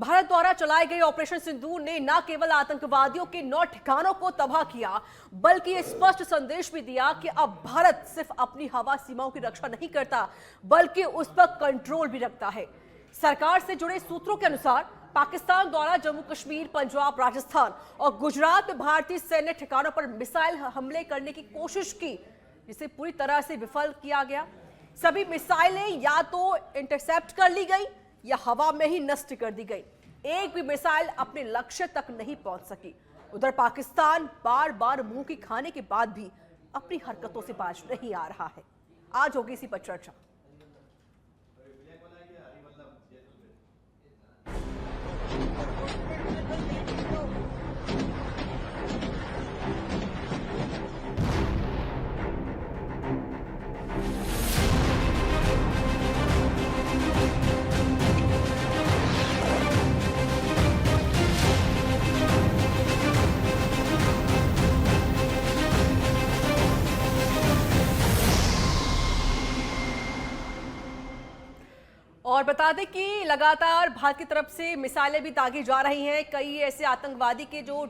भारत द्वारा चलाए गए ऑपरेशन सिंदूर ने न केवल आतंकवादियों के 9 ठिकानों को तबाह किया, बल्कि ये स्पष्ट संदेश भी दिया कि अब भारत सिर्फ अपनी हवा सीमाओं की रक्षा नहीं करता, बल्कि उस पर कंट्रोल भी रखता है। सरकार से जुड़े सूत्रों के अनुसार पाकिस्तान द्वारा जम्मू कश्मीर, पंजाब, राजस्थान और गुजरात में भारतीय सैन्य ठिकानों पर मिसाइल हमले करने की कोशिश की, जिसे पूरी तरह से विफल किया गया। सभी मिसाइलें या तो इंटरसेप्ट कर ली गई या हवा में ही नष्ट कर दी गई। एक भी मिसाइल अपने लक्ष्य तक नहीं पहुंच सकी। उधर पाकिस्तान बार बार मुंह की खाने के बाद भी अपनी हरकतों से बाज नहीं आ रहा है। आज होगी इसी पर चर्चा। और बता दें कि लगातार भारत की तरफ से मिसाइलें भी दागी जा रही हैं। कई ऐसे आतंकवादी के जो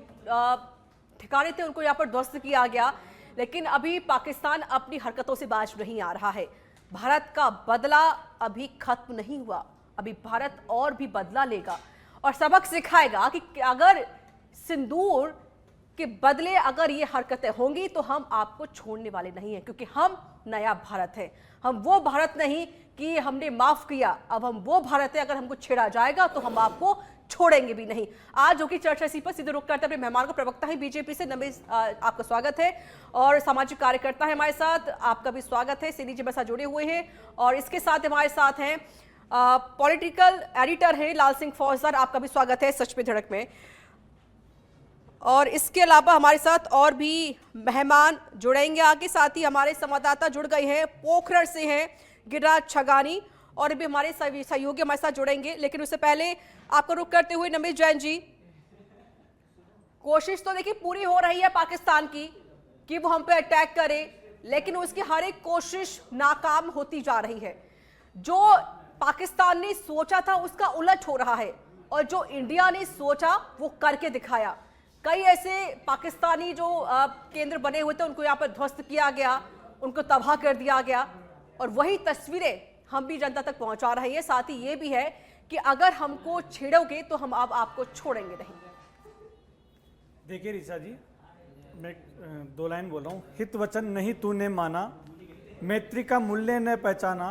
ठिकाने थे उनको यहां पर ध्वस्त किया गया, लेकिन अभी पाकिस्तान अपनी हरकतों से बाज नहीं आ रहा है। भारत का बदला अभी खत्म नहीं हुआ, अभी भारत और भी बदला लेगा और सबक सिखाएगा कि अगर सिंदूर के बदले अगर ये हरकतें होंगी तो हम आपको छोड़ने वाले नहीं हैं, क्योंकि हम नया भारत है। हम वो भारत नहीं कि हमने माफ किया, अब हम वो भारत है, अगर हमको छेड़ा जाएगा तो हम आपको छोड़ेंगे भी नहीं। आज होगी चर्चा इसी पर। सीधे रुक करते अपने मेहमान को, प्रवक्ता है बीजेपी से नमेश, आपका स्वागत है, और सामाजिक कार्यकर्ता है हमारे साथ, आपका भी स्वागत है। सीनी जी बसा जुड़े हुए हैं और इसके साथ हमारे साथ हैं पॉलिटिकल एडिटर है लाल सिंह फौजदार, आपका भी स्वागत है सच पे धड़क में। और इसके अलावा हमारे साथ और भी मेहमान जुड़ेंगे आगे, साथ ही हमारे संवाददाता जुड़ गए हैं, पोखरण से हैं गिरिराज छगानी, और भी हमारे सहयोगी हमारे साथ जुड़ेंगे। लेकिन उससे पहले आपको रुक करते हुए नमेश जैन जी, कोशिश तो देखिए पूरी हो रही है पाकिस्तान की कि वो हम पे अटैक करे, लेकिन उसकी हर एक कोशिश नाकाम होती जा रही है। जो पाकिस्तान ने सोचा था उसका उलट हो रहा है, और जो इंडिया ने सोचा वो करके दिखाया। कई ऐसे पाकिस्तानी जो केंद्र बने हुए थे उनको यहाँ पर ध्वस्त किया गया, उनको तबाह कर दिया गया, और वही तस्वीरें हम भी जनता तक पहुंचा रहे हैं। साथ ही ये भी है कि अगर हमको छेड़ोगे तो हम अब आपको छोड़ेंगे नहीं। देखिए ऋचा जी, मैं 2 लाइन बोल रहा हूँ। हित वचन नहीं तूने माना, मैत्री का मूल्य न पहचाना,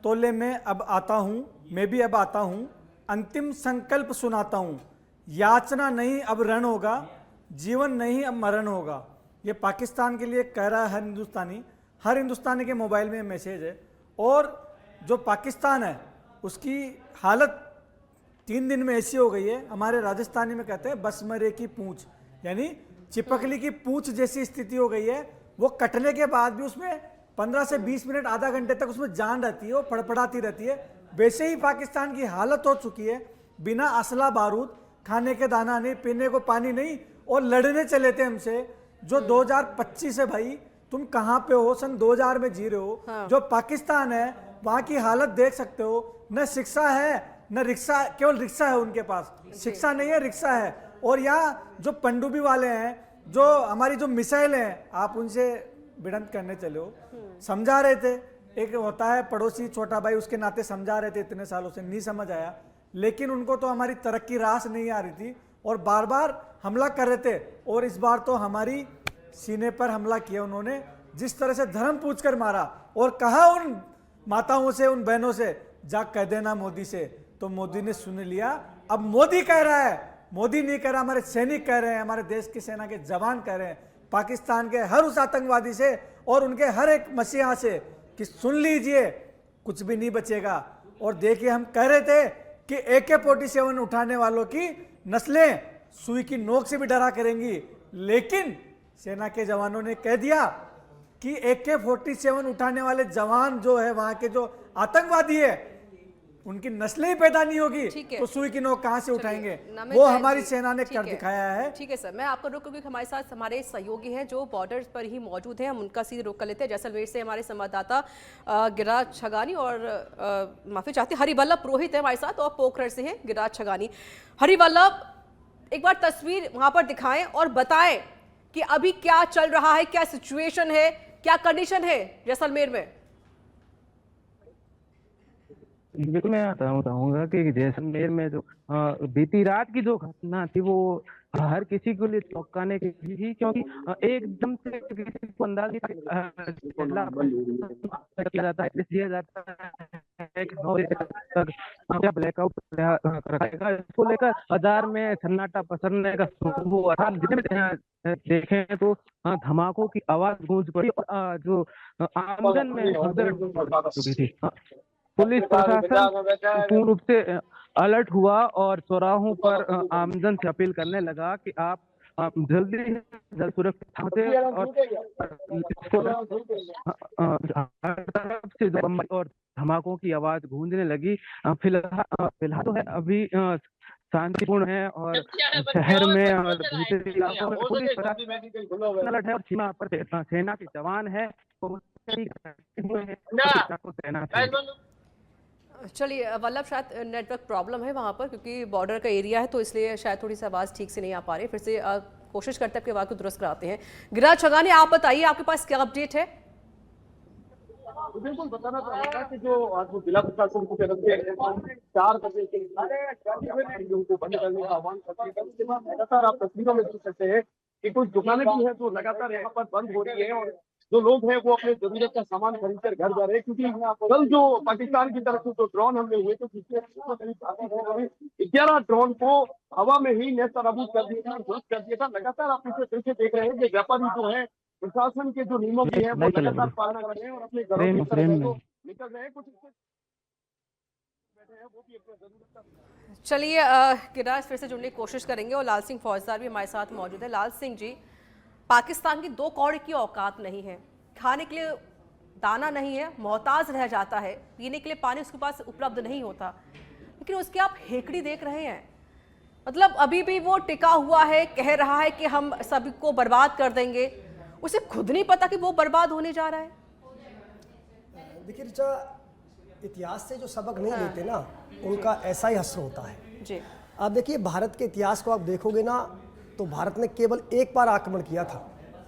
तोले में अब आता हूँ, मैं भी अब आता हूँ, अंतिम संकल्प सुनाता हूँ, याचना नहीं अब रण होगा, जीवन नहीं अब मरण होगा। ये पाकिस्तान के लिए कह रहा है हर हिंदुस्तानी के मोबाइल में मैसेज है। और जो पाकिस्तान है उसकी हालत 3 दिन में ऐसी हो गई है, हमारे राजस्थानी में कहते हैं बसमरे की पूंछ, यानी चिपकली की पूंछ जैसी स्थिति हो गई है। वो कटने के बाद भी उसमें 15 से 20 मिनट आधा घंटे तक उसमें जान रहती है, वो फड़फड़ाती रहती है। वैसे ही पाकिस्तान की हालत हो चुकी है, बिना असला बारूद, खाने के दाना नहीं, पीने को पानी नहीं, और लड़ने चले थे हमसे। जो 2025 है भाई, तुम कहाँ पे हो, सन 2000 में जी रहे हो। हाँ। जो पाकिस्तान है वहाँ की हालत देख सकते हो, न शिक्षा है न रिक्शा, केवल रिक्शा है उनके पास, शिक्षा नहीं है, रिक्शा है। और यहाँ जो पनडुब्बी वाले हैं, जो हमारी जो मिसाइल हैं, आप उनसे भिड़ंत करने चले हो। समझा रहे थे, एक होता है पड़ोसी छोटा भाई, उसके नाते समझा रहे थे, इतने सालों से नहीं समझ आया। लेकिन उनको तो हमारी तरक्की रास नहीं आ रही थी और बार बार हमला कर रहे थे। और इस बार तो हमारी सीने पर हमला किया उन्होंने, जिस तरह से धर्म पूछ कर मारा और कहा उन माताओं से, उन बहनों से, जा कह देना मोदी से। तो मोदी ने सुन लिया। अब मोदी कह रहा है, मोदी नहीं कह रहा, हमारे सैनिक कह रहे हैं, हमारे देश की सेना के जवान कह रहे हैं पाकिस्तान के हर उस आतंकवादी से और उनके हर एक मसीहा से कि सुन लीजिए, कुछ भी नहीं बचेगा। और देखिए, हम कह रहे थे कि AK-47 उठाने वालों की नस्लें सुई की नोक से भी डरा करेंगी, लेकिन सेना के जवानों ने कह दिया कि AK-47 उठाने वाले जवान जो है, वहां के जो आतंकवादी है, उनकी नस्लें ही पैदा नहीं होगी ठीक है। तो सुई की नोक कहां से उठाएंगे? नामित वो जैन हमारी जी, सेना ने ठीक कर है। दिखाया है। ठीक है सर, मैं आपको रोक क्योंकि हमारे साथ हमारे सहयोगी हैं जो बॉर्डर पर ही मौजूद हैं, हम उनका सीधे रुख कर लेते हैं। जैसलमेर से हमारे संवाददाता गिरिराज छगानी और माफी चाहते हरिवल्लभ पुरोहित है हमारे साथ, और पोखरण से हैं गिरिराज छगानी। हरिवल्लभ, एक बार तस्वीर वहां पर दिखाएं और बताएं कि अभी क्या चल रहा है, क्या सिचुएशन है, क्या कंडीशन है जैसलमेर में। बिल्कुल, मैं बताऊंगा कि जैसलमेर में जो बीती रात की जो घटना थी वो हर किसी के लिए चौंकाने की थी, क्योंकि एकदम से किसी को अंदाज नहीं किया जाता है, दिया जाता है कि 9 बजे तक क्या ब्लैकआउट रहेगा। इसको लेकर बाजार में सन्नाटा पसरने का शुरू हुआ था। जितने देखें तो धमाकों की आवाज गूंज पड़ी और जो आमदन में भगदड़ बढ़ चुकी थी। पुलिस प्रशासन पूर्ण रूप से अलर्ट हुआ और चौराहों पर आमजन से अपील करने लगा कि आप जल्दी जल्द सुरक्षित पहुंचे और हर तरफ से बम और धमाकों की आवाज गूंजने लगी। फिलहाल तो है अभी शांतिपूर्ण है और शहर में और भीतरी इलाकों में पुलिस प्रशासन अलर्ट है और सीमा पर सेना के जवान है तो तैनात है। चलिए वल्लभ, शायद नेटवर्क प्रॉब्लम है वहाँ पर क्योंकि बॉर्डर का एरिया है, तो इसलिए शायद थोड़ी सी आवाज़ ठीक से नहीं आ पा रही। फिर से कोशिश करते हैं आपकी आवाज़ को दुरुस्त कराते हैं। गिरिराज छगानी, आप बताइए आपके पास क्या अपडेट है? बिल्कुल बताना चाहूंगा कि जो आज जिला प्रशासन की तरफ से 4 बजे के को बंद करने का आह्वान करते हैं, उसके बाद लगातार आप तस्वीरों में देख सकते हैं कि कुछ दुकानें भी हैं जो लगातार यहाँ पर बंद हो रही है और जो लोग हैं वो अपने जरूरत का सामान खरीद कर घर जा रहे हैं, क्योंकि कल जो पाकिस्तान की तरफ से जो ड्रोन हमले हुए थे पिछले 11 ड्रोन को हवा में ही नेस्तनाबूद कर दिया था। लगातार आप इसे फिर से देख रहे हैं कि व्यापारी जो है प्रशासन के जो नियमों की है वो लगातार पालना कर रहे हैं और अपने घरों की तरफ निकल रहे हैं। कुछ बैठे हैं वो भी अपने जरूरत का। चलिए गिरिराज, फिर से जुड़ने की कोशिश करेंगे और लाल सिंह फौजदार भी हमारे साथ मौजूद है। लाल सिंह जी, पाकिस्तान की 2 कौड़ी की औकात नहीं है, खाने के लिए दाना नहीं है, मोहताज रह जाता है, पीने के लिए पानी उसके पास उपलब्ध नहीं होता, लेकिन उसकी आप हेकड़ी देख रहे हैं। मतलब अभी भी वो टिका हुआ है, कह रहा है कि हम सभी को बर्बाद कर देंगे, उसे खुद नहीं पता कि वो बर्बाद होने जा रहा है। देखिए रिचा, इतिहास से जो सबक नहीं लेते ना उनका ऐसा ही हश्र होता है जी। आप देखिए भारत के इतिहास को आप देखोगे ना तो भारत ने केवल एक बार आक्रमण किया था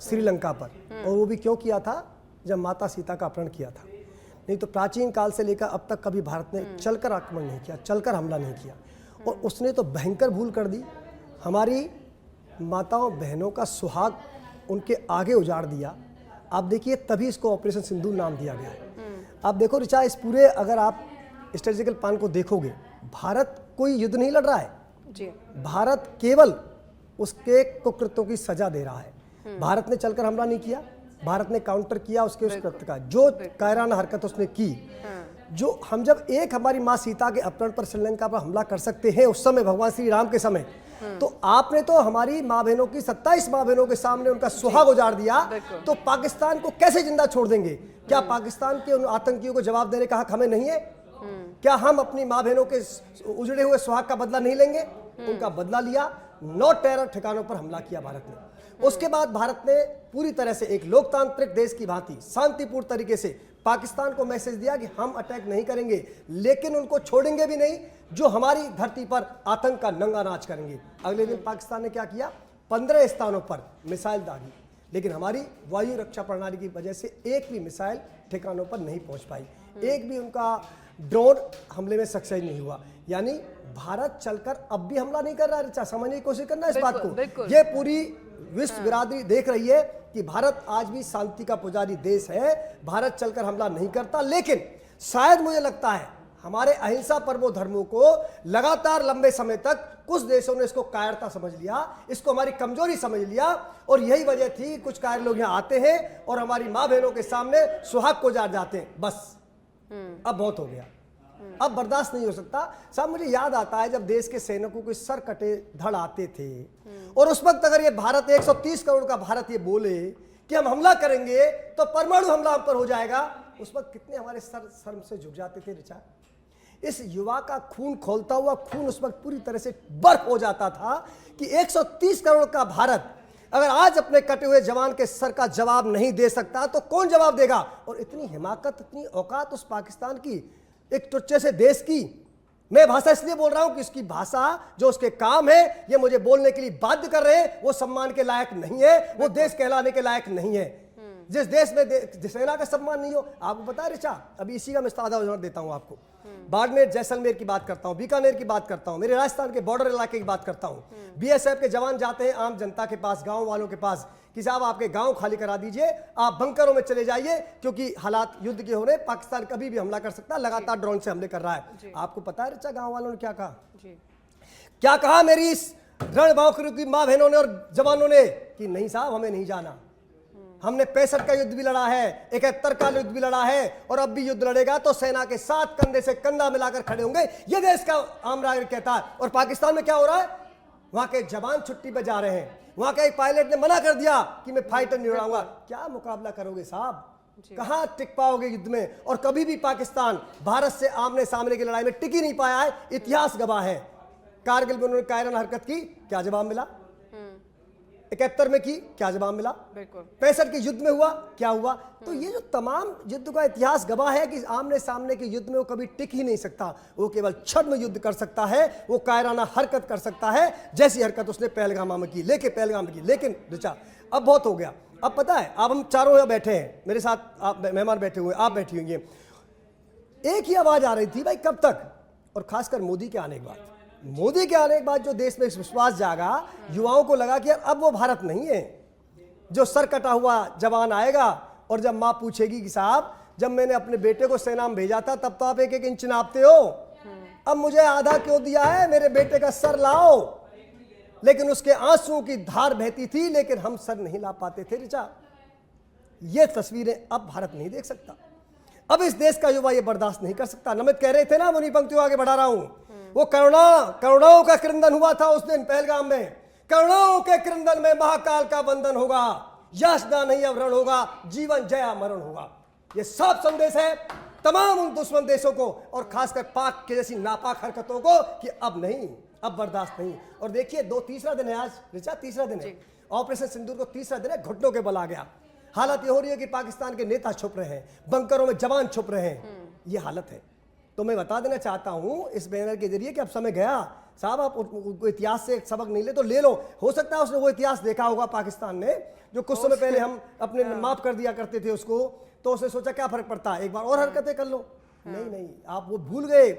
श्रीलंका पर, और वो भी क्यों किया था? जब माता सीता का अपहरण किया था। नहीं तो प्राचीन काल से लेकर अब तक कभी भारत ने चलकर आक्रमण नहीं किया, चलकर हमला नहीं किया। और उसने तो भयंकर भूल कर दी, हमारी माताओं बहनों का सुहाग उनके आगे उजाड़ दिया। आप देखिए तभी इसको ऑपरेशन सिंदूर नाम दिया गया है। आप देखो रिचा, इस पूरे अगर आप स्ट्रेटेजिकल प्लान को देखोगे, भारत कोई युद्ध नहीं लड़ रहा है जी। भारत केवल उसके कुकृत्यों की सजा दे रहा है। भारत ने चलकर हमला नहीं किया, भारत ने काउंटर किया उसके उस कृत्य का, जो कायराना हरकत उसने की। जो हम जब एक हमारी माँ सीता के अपहरण पर श्रीलंका पर हमला कर सकते हैं उस समय भगवान श्री राम के समय, तो आपने तो हमारी माँ बहनों की 27 माँ बहनों के सामने उनका सुहाग उजाड़ दिया, तो पाकिस्तान को कैसे जिंदा छोड़ देंगे? क्या पाकिस्तान के उन आतंकियों को जवाब देने का हक हमें नहीं है? क्या हम अपनी माँ बहनों के उजड़े हुए सुहाग का बदला नहीं लेंगे? उनका बदला लिया, 9 टेरर ठिकानों पर हमला किया भारत ने। उसके बाद भारत ने पूरी तरह से एक लोकतांत्रिक देश की भांति शांतिपूर्ण तरीके से पाकिस्तान को मैसेज दिया कि हम अटैक नहीं करेंगे, लेकिन उनको छोड़ेंगे भी नहीं जो हमारी धरती पर आतंक का नंगा नाच करेंगे। अगले दिन पाकिस्तान ने क्या किया? 15 स्थानों पर मिसाइल दागी, लेकिन हमारी वायु रक्षा प्रणाली की वजह से एक भी मिसाइल ठिकानों पर नहीं पहुंच पाई, एक भी उनका ड्रोन हमले में सक्सेस नहीं हुआ। यानी भारत चलकर अब भी हमला नहीं कर रहा है। समझने की कोशिश करना इस बात को। ये पूरी विश्व बिरादरी देख रही है कि भारत आज भी शांति का पुजारी देश है, भारत चलकर हमला नहीं करता। लेकिन शायद मुझे लगता है हमारे अहिंसा परमो धर्मों को लगातार लंबे समय तक कुछ देशों ने इसको कायरता समझ लिया, इसको हमारी कमजोरी समझ लिया, और यही वजह थी कुछ कायर लोग यहाँ आते हैं और हमारी माँ बहनों के सामने सुहाग को जार जाते हैं। बस अब बहुत हो गया, अब बर्दाश्त नहीं हो सकता। साहब मुझे याद आता है जब देश के सैनिकों के सर कटे धड़ आते थे, और उस वक्त अगर ये भारत 130 करोड़ का भारत ये बोले कि हम हमला करेंगे तो परमाणु हमला हम पर हो जाएगा, उस वक्त कितने हमारे सर शर्म से झुक जाते थे रिचा। इस युवा का खून खौलता हुआ खून उस वक्त पूरी तरह से बर्फ हो जाता था कि 130 करोड़ का भारत अगर आज अपने कटे हुए जवान के सर का जवाब नहीं दे सकता तो कौन जवाब देगा। और इतनी हिमाकत, इतनी औकात उस पाकिस्तान की, एक टुच्चे से देश की। मैं भाषा इसलिए बोल रहा हूं कि उसकी भाषा जो उसके काम है ये मुझे बोलने के लिए बाध्य कर रहे हैं, वो सम्मान के लायक नहीं है, वो देश कहलाने के लायक नहीं है। जिस देश में सेना का सम्मान नहीं हो, आपको पता है ऋचा, अभी इसी का मैं ताजा उदाहरण देता हूं आपको। बाड़मेर जैसलमेर की बात करता हूं, बीकानेर की बात करता हूं, मेरे राजस्थान के बॉर्डर इलाके की बात करता हूं। बीएसएफ के जवान जाते हैं आम जनता के पास, गांव वालों के पास कि साहब आपके गांव खाली करा दीजिए, आप बंकरों में चले जाइए क्योंकि हालात युद्ध के हो रहे, पाकिस्तान कभी भी हमला कर सकता है, लगातार ड्रोन से हमले कर रहा है। आपको पता है ऋचा गांव वालों ने क्या कहा? क्या कहा मेरी इस रणबांकुर की मां बहनों ने और जवानों ने कि नहीं साहब हमें नहीं जाना, हमने 65 का युद्ध भी लड़ा है, 71 का युद्ध भी लड़ा है और अब भी युद्ध लड़ेगा तो सेना के साथ कंधे से कंधा मिलाकर खड़े होंगे, ये देश का आम नागरिक कहता है। और पाकिस्तान में क्या हो रहा है? वहां के जवान छुट्टी पे जा रहे हैं, वहां के एक पायलट ने मना कर दिया कि मैं फाइटर नहीं उड़ाऊंगा। क्या मुकाबला करोगे साहब? कहां टिक पाओगे युद्ध में? और कभी भी पाकिस्तान भारत से आमने सामने की लड़ाई में टिक ही नहीं पाया है, इतिहास गवाह है। कारगिल में उन्होंने कायराना हरकत की, क्या जवाब मिला? 71 में की, क्या जवाब मिला? 65 के युद्ध में हुआ, क्या हुआ? तो ये जो तमाम युद्ध का इतिहास गवाह है कि आमने सामने के युद्ध में वो कभी टिक ही नहीं सकता, वो केवल छद्म युद्ध कर सकता है, वो कायराना हरकत कर सकता है, जैसी हरकत उसने पहलगाम में की, लेकिन ऋचा अब बहुत हो गया। अब पता है, अब हम चारों यहाँ बैठे हैं, मेरे साथ आप मेहमान बैठे हुए, आप बैठी हुई हैं, एक ही आवाज आ रही थी भाई कब तक, और खासकर मोदी के आने के बाद, मोदी के आने के बाद जो देश में विश्वास जागा, युवाओं को लगा कि यार अब वो भारत नहीं है जो सर कटा हुआ जवान आएगा और जब मां पूछेगी कि साहब जब मैंने अपने बेटे को सेना में भेजा था तब तो आप एक एक इंच नापते हो, अब मुझे आधा क्यों दिया है, मेरे बेटे का सर लाओ। लेकिन उसके आंसुओं की धार बहती थी, लेकिन हम सर नहीं ला पाते थे ऋचा। ये तस्वीरें अब भारत नहीं देख सकता, अब इस देश का युवा ये बर्दाश्त नहीं कर सकता। नमित कह रहे थे ना, उन्हीं पंक्तियों आगे बढ़ा रहा हूं, वो करुणाओं का क्रंदन हुआ था उस दिन पहलगाम में, करुणाओं के क्रंदन में महाकाल का बंधन होगा, याचना नहीं अब रण होगा, जीवन जया मरण होगा। ये साफ संदेश है तमाम उन दुश्मन देशों को और खासकर पाक के जैसी नापाक हरकतों को कि अब नहीं, अब बर्दाश्त नहीं। और देखिए तीसरा दिन है आज ऋचा, तीसरा दिन है ऑपरेशन सिंदूर को, तीसरा दिन है, घुटनों के बल आ गया। हालत ये हो रही है कि पाकिस्तान के नेता छुप रहे हैं, बंकरों में जवान छुप रहे हैं, ये हालत है। तो मैं बता देना चाहता हूं इस बैनर के जरिए कि अब समय गया साहब, आप इतिहास से एक सबक नहीं ले तो ले लो। हो सकता है उसने वो इतिहास देखा होगा पाकिस्तान ने जो कुछ समय पहले हम अपने माफ कर दिया करते थे उसको, तो उसने सोचा क्या फर्क पड़ता है, एक बार और हरकतें कर लो। नहीं, आप वो भूल गए,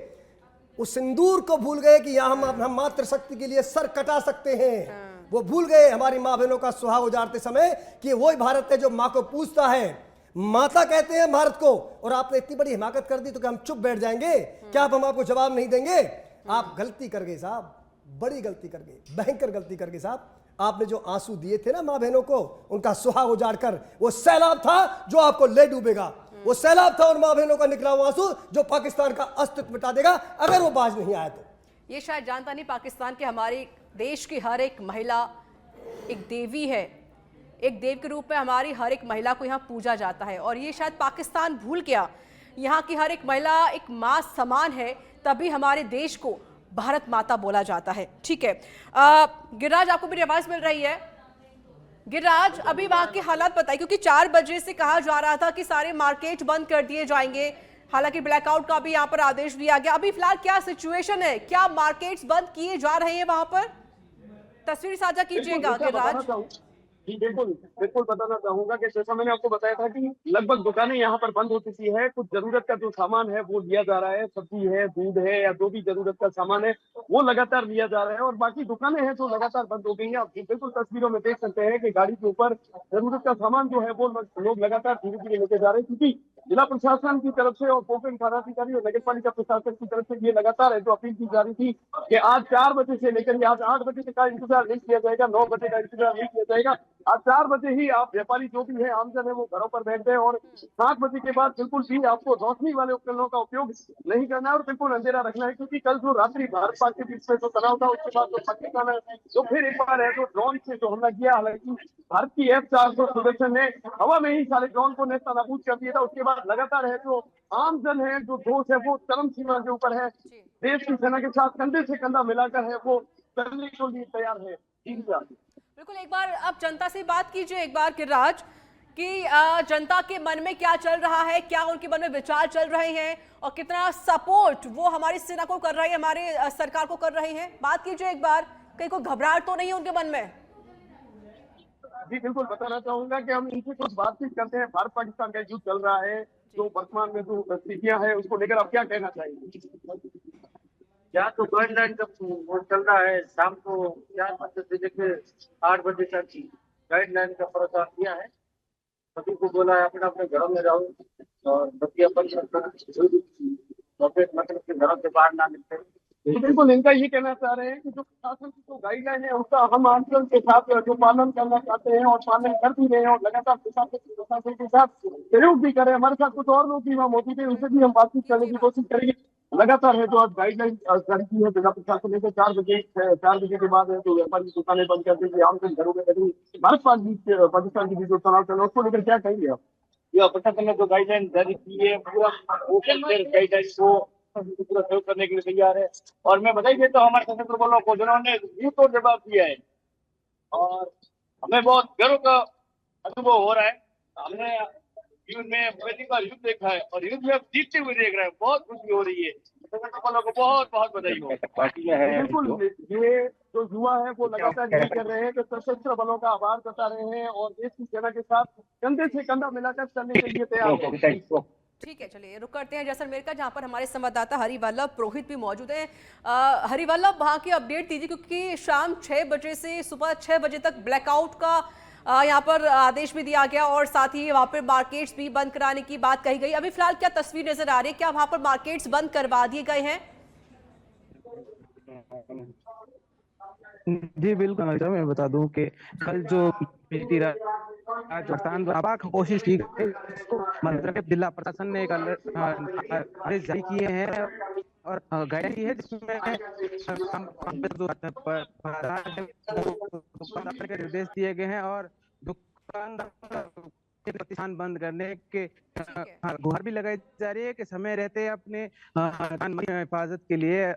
उस सिंदूर को भूल गए कि यहाँ हम मात्र शक्ति के लिए सर कटा सकते हैं। वो भूल गए हमारी माँ बहनों का सुहाग उजाड़ते समय कि वही भारत है जो माँ को पूछता है, माता कहते हैं भारत को। और आपने इतनी बड़ी हिमाकत कर दी तो क्या हम चुप बैठ जाएंगे? क्या हम आपको जवाब नहीं देंगे? आप गलती कर गए साहब, बड़ी गलती कर गए, भयंकर गलती कर गए साहब। आपने जो आंसू दिए थे ना माँ बहनों को, उनका सुहाग उजाड़कर, वो सैलाब था जो आपको ले डूबेगा, वो सैलाब था उन माँ बहनों का निकला हुआ आंसू जो पाकिस्तान का अस्तित्व मिटा देगा अगर वो बाज नहीं आया तो। ये शायद जानता नहीं, पाकिस्तान के हमारे देश की हर एक महिला एक देवी है, एक देव के रूप में हमारी हर एक महिला को यहाँ पूजा जाता है। और ये शायद पाकिस्तान भूल गया, यहाँ की हर एक महिला एक माँ समान है, तभी हमारे देश को भारत माता बोला जाता है। ठीक है, गिरिराज आपको मेरी आवाज मिल रही है? गिरिराज, अभी वहां के हालात बताइए, क्योंकि 4 बजे से कहा जा रहा था कि सारे मार्केट बंद कर दिए जाएंगे, हालांकि ब्लैकआउट का भी यहाँ पर आदेश दिया गया। अभी फिलहाल क्या सिचुएशन है, क्या मार्केट्स बंद किए जा रहे हैं वहां पर? तस्वीर साझा कीजिएगा गिरिराज। जी बिल्कुल बताना चाहूंगा कि जैसा मैंने आपको बताया था कि लगभग दुकानें यहाँ पर बंद हो चुकी है। कुछ जरूरत का जो सामान है वो लिया जा रहा है, सब्जी है, दूध है या जो भी जरूरत का सामान है वो लगातार लिया जा रहा है, और बाकी दुकानें हैं जो लगातार बंद हो गई हैं। आप बिल्कुल तस्वीरों में देख सकते हैं कि गाड़ी के ऊपर जरूरत का सामान जो है वो लोग लगातार धीरे धीरे लेके जा रहे हैं, क्योंकि जिला प्रशासन की तरफ से और पोखरण थानाधिकारी और नगर पालिका प्रशासन की तरफ से ये लगातार है जो अपील की जा रही थी कि आज 4 बजे से लेकर आज 8 बजे तक का इंतजार नहीं किया जाएगा, 9 बजे का इंतजार नहीं किया जाएगा। आज 4 बजे ही आप व्यापारी जो भी है आमजन है वो घरों पर बैठते हैं और 7 बजे के बाद बिल्कुल भी आपको रोशनी वाले उपकरणों का उपयोग नहीं करना है और बिल्कुल अंधेरा रखना है, क्योंकि कल जो रात्रि भारत पाक के बीच में जो तनाव था उसके बाद जो पाकिस्तान है जो फिर एक बार है जो ड्रोन से जो हमला किया, हालांकि भारत की F-400 सुदर्शन ने हवा में ही सारे ड्रोन को नेस्तनाबूद कर दिया था। उसके बाद लगातार है जो आमजन है जो दोष है वो चरम सीमा के ऊपर है, देश की सेना के साथ कंधे से कंधा मिलाकर है वो करने के लिए तैयार है। बिल्कुल, एक बार अब जनता से बात कीजिए एक बार गिरिराज कि जनता के मन में क्या चल रहा है, क्या उनके मन में विचार चल रहे हैं और कितना सपोर्ट वो हमारी सेना को कर रही है, हमारे सरकार को कर रही है। बात कीजिए एक बार, कहीं कोई घबराहट तो नहीं है उनके मन में? जी बिल्कुल, बताना चाहूंगा कि हम इनसे कुछ बातचीत करते हैं। भारत पाकिस्तान का युद्ध चल रहा है, जो वर्तमान में जो स्थितियां हैं उसको लेकर आप क्या कहना चाहेंगे? क्या तो गाइडलाइन का वो चल रहा है, शाम को 4 बजे से लेकर 8 बजे तक की गाइडलाइन का प्रचार किया है। सभी को बोला है अपने अपने घरों में रहो और बतिया मतलब के घरों से बाहर ना निकले। तो बिल्कुल इनका ये कहना चाह रहे हैं कि जो प्रशासन की जो गाइडलाइन है उसका हम आंदोलन के साथ जो पालन करना चाहते हैं और पालन कर भी रहे हैं और लगातार प्रशासन के साथ सहयोग भी करें। हमारे साथ कुछ और लोग भी वहाँ मौजूद है, उनसे भी हम बातचीत करने की कोशिश करेंगे। लगातार है जो आज गाइडलाइन जारी की है जिला प्रशासन ने 4 बजे के बाद है जो व्यापारी दुकानें बंद कर देंगे, आमजन घरों में बैठे। भारत पाकिस्तान की जो तनाव चल रहा है उसको लेकर क्या कहेंगे आप? यह प्रशासन ने जो गाइडलाइन जारी की है पूरा गाइडलाइन को पूरा सहयोग करने के लिए तैयार है। और मैं बधाई देता हूँ हमारे सशस्त्र बलों को जिन्होंने मुंह तोड़ जवाब दिया है और हमें बहुत गर्व का अनुभव हो रहा है। हमने युद्ध में पहली बार युद्ध देखा है और युद्ध में अब जीतते हुए देख रहे हैं, बहुत खुशी हो रही है। सशस्त्र बलों को बहुत बहुत बधाई हो। बिल्कुल, ये जो युवा है वो लगातार यही कर रहे हैं कि सशस्त्र बलों का आभार जता रहे हैं और देश की सेना के साथ कंधे से कंधा मिलाकर चलने के लिए तैयार हैं। ठीक है, चलिए रुक करते हैं जैसलमेर का, जहां पर हमारे संवाददाता हरिवल्लभ पुरोहित भी मौजूद हैं। हरिवल्लभ, वहां की अपडेट दीजिए, क्योंकि शाम 6 बजे से सुबह 6 बजे तक ब्लैकआउट का यहाँ पर आदेश भी दिया गया और साथ ही वहां पर मार्केट्स भी बंद कराने की बात कही गई। अभी फिलहाल क्या तस्वीर नजर आ रही है, क्या वहां पर मार्केट्स बंद करवा दिए गए हैं? जी बिल्कुल, मैं बता दूं कि कल जो बीती रात कोशिश की गई, मतलब जिला प्रशासन ने एक आदेश जारी किए हैं और गाइडलाइन की है जिसमें निर्देश दिए गए हैं और दुकानदार प्रतिष्ठान बंद करने के गुहार भी लगाई जा रही है कि समय रहते अपने हिफाजत के लिए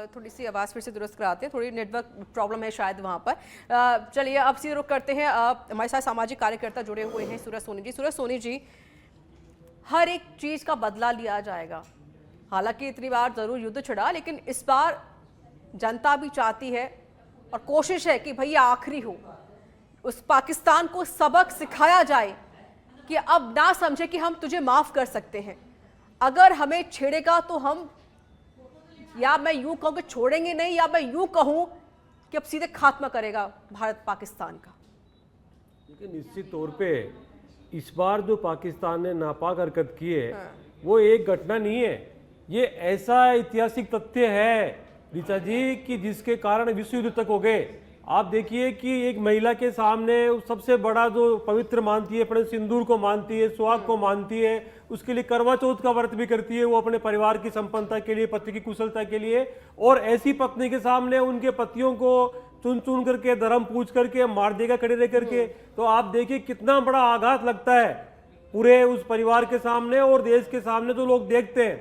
थोड़ी सी आवाज फिर से दुरुस्त कराते हैं, थोड़ी नेटवर्क प्रॉब्लम है शायद वहां पर। चलिए अब सीधे रुक करते हैं, हमारे साथ सामाजिक कार्यकर्ता जुड़े हुए हैं सूरज सोनी जी। सूरज सोनी जी, हर एक चीज का बदला लिया जाएगा, हालांकि इतनी बार जरूर युद्ध छिड़ा, लेकिन इस बार जनता भी चाहती है और कोशिश है कि भैया आखिरी हो, उस पाकिस्तान को सबक सिखाया जाए कि अब ना समझे कि हम तुझे माफ कर सकते हैं, अगर हमें छेड़ेगा तो हम, या मैं यूं कहूं कि छोड़ेंगे नहीं, या मैं यूं कहूं कि अब सीधे खात्मा करेगा भारत पाकिस्तान का। लेकिन निश्चित तौर पे इस बार जो पाकिस्तान ने नापाक हरकत की है वो एक घटना नहीं है, ये ऐसा ऐतिहासिक तथ्य है ऋचा जी कि जिसके कारण विश्व युद्ध तक हो गए। आप देखिए कि एक महिला के सामने सबसे बड़ा जो पवित्र मानती है, अपने सिंदूर को मानती है, सुहाग को मानती है, उसके लिए करवा चौथ का व्रत भी करती है, वो अपने परिवार की संपन्नता के लिए, पति की कुशलता के लिए, और ऐसी पत्नी के सामने उनके पतियों को चुन चुन करके धर्म पूछ करके मार देगा खड़े रह करके। तो आप देखिए कितना बड़ा आघात लगता है पूरे उस परिवार के सामने और देश के सामने जो लोग देखते हैं।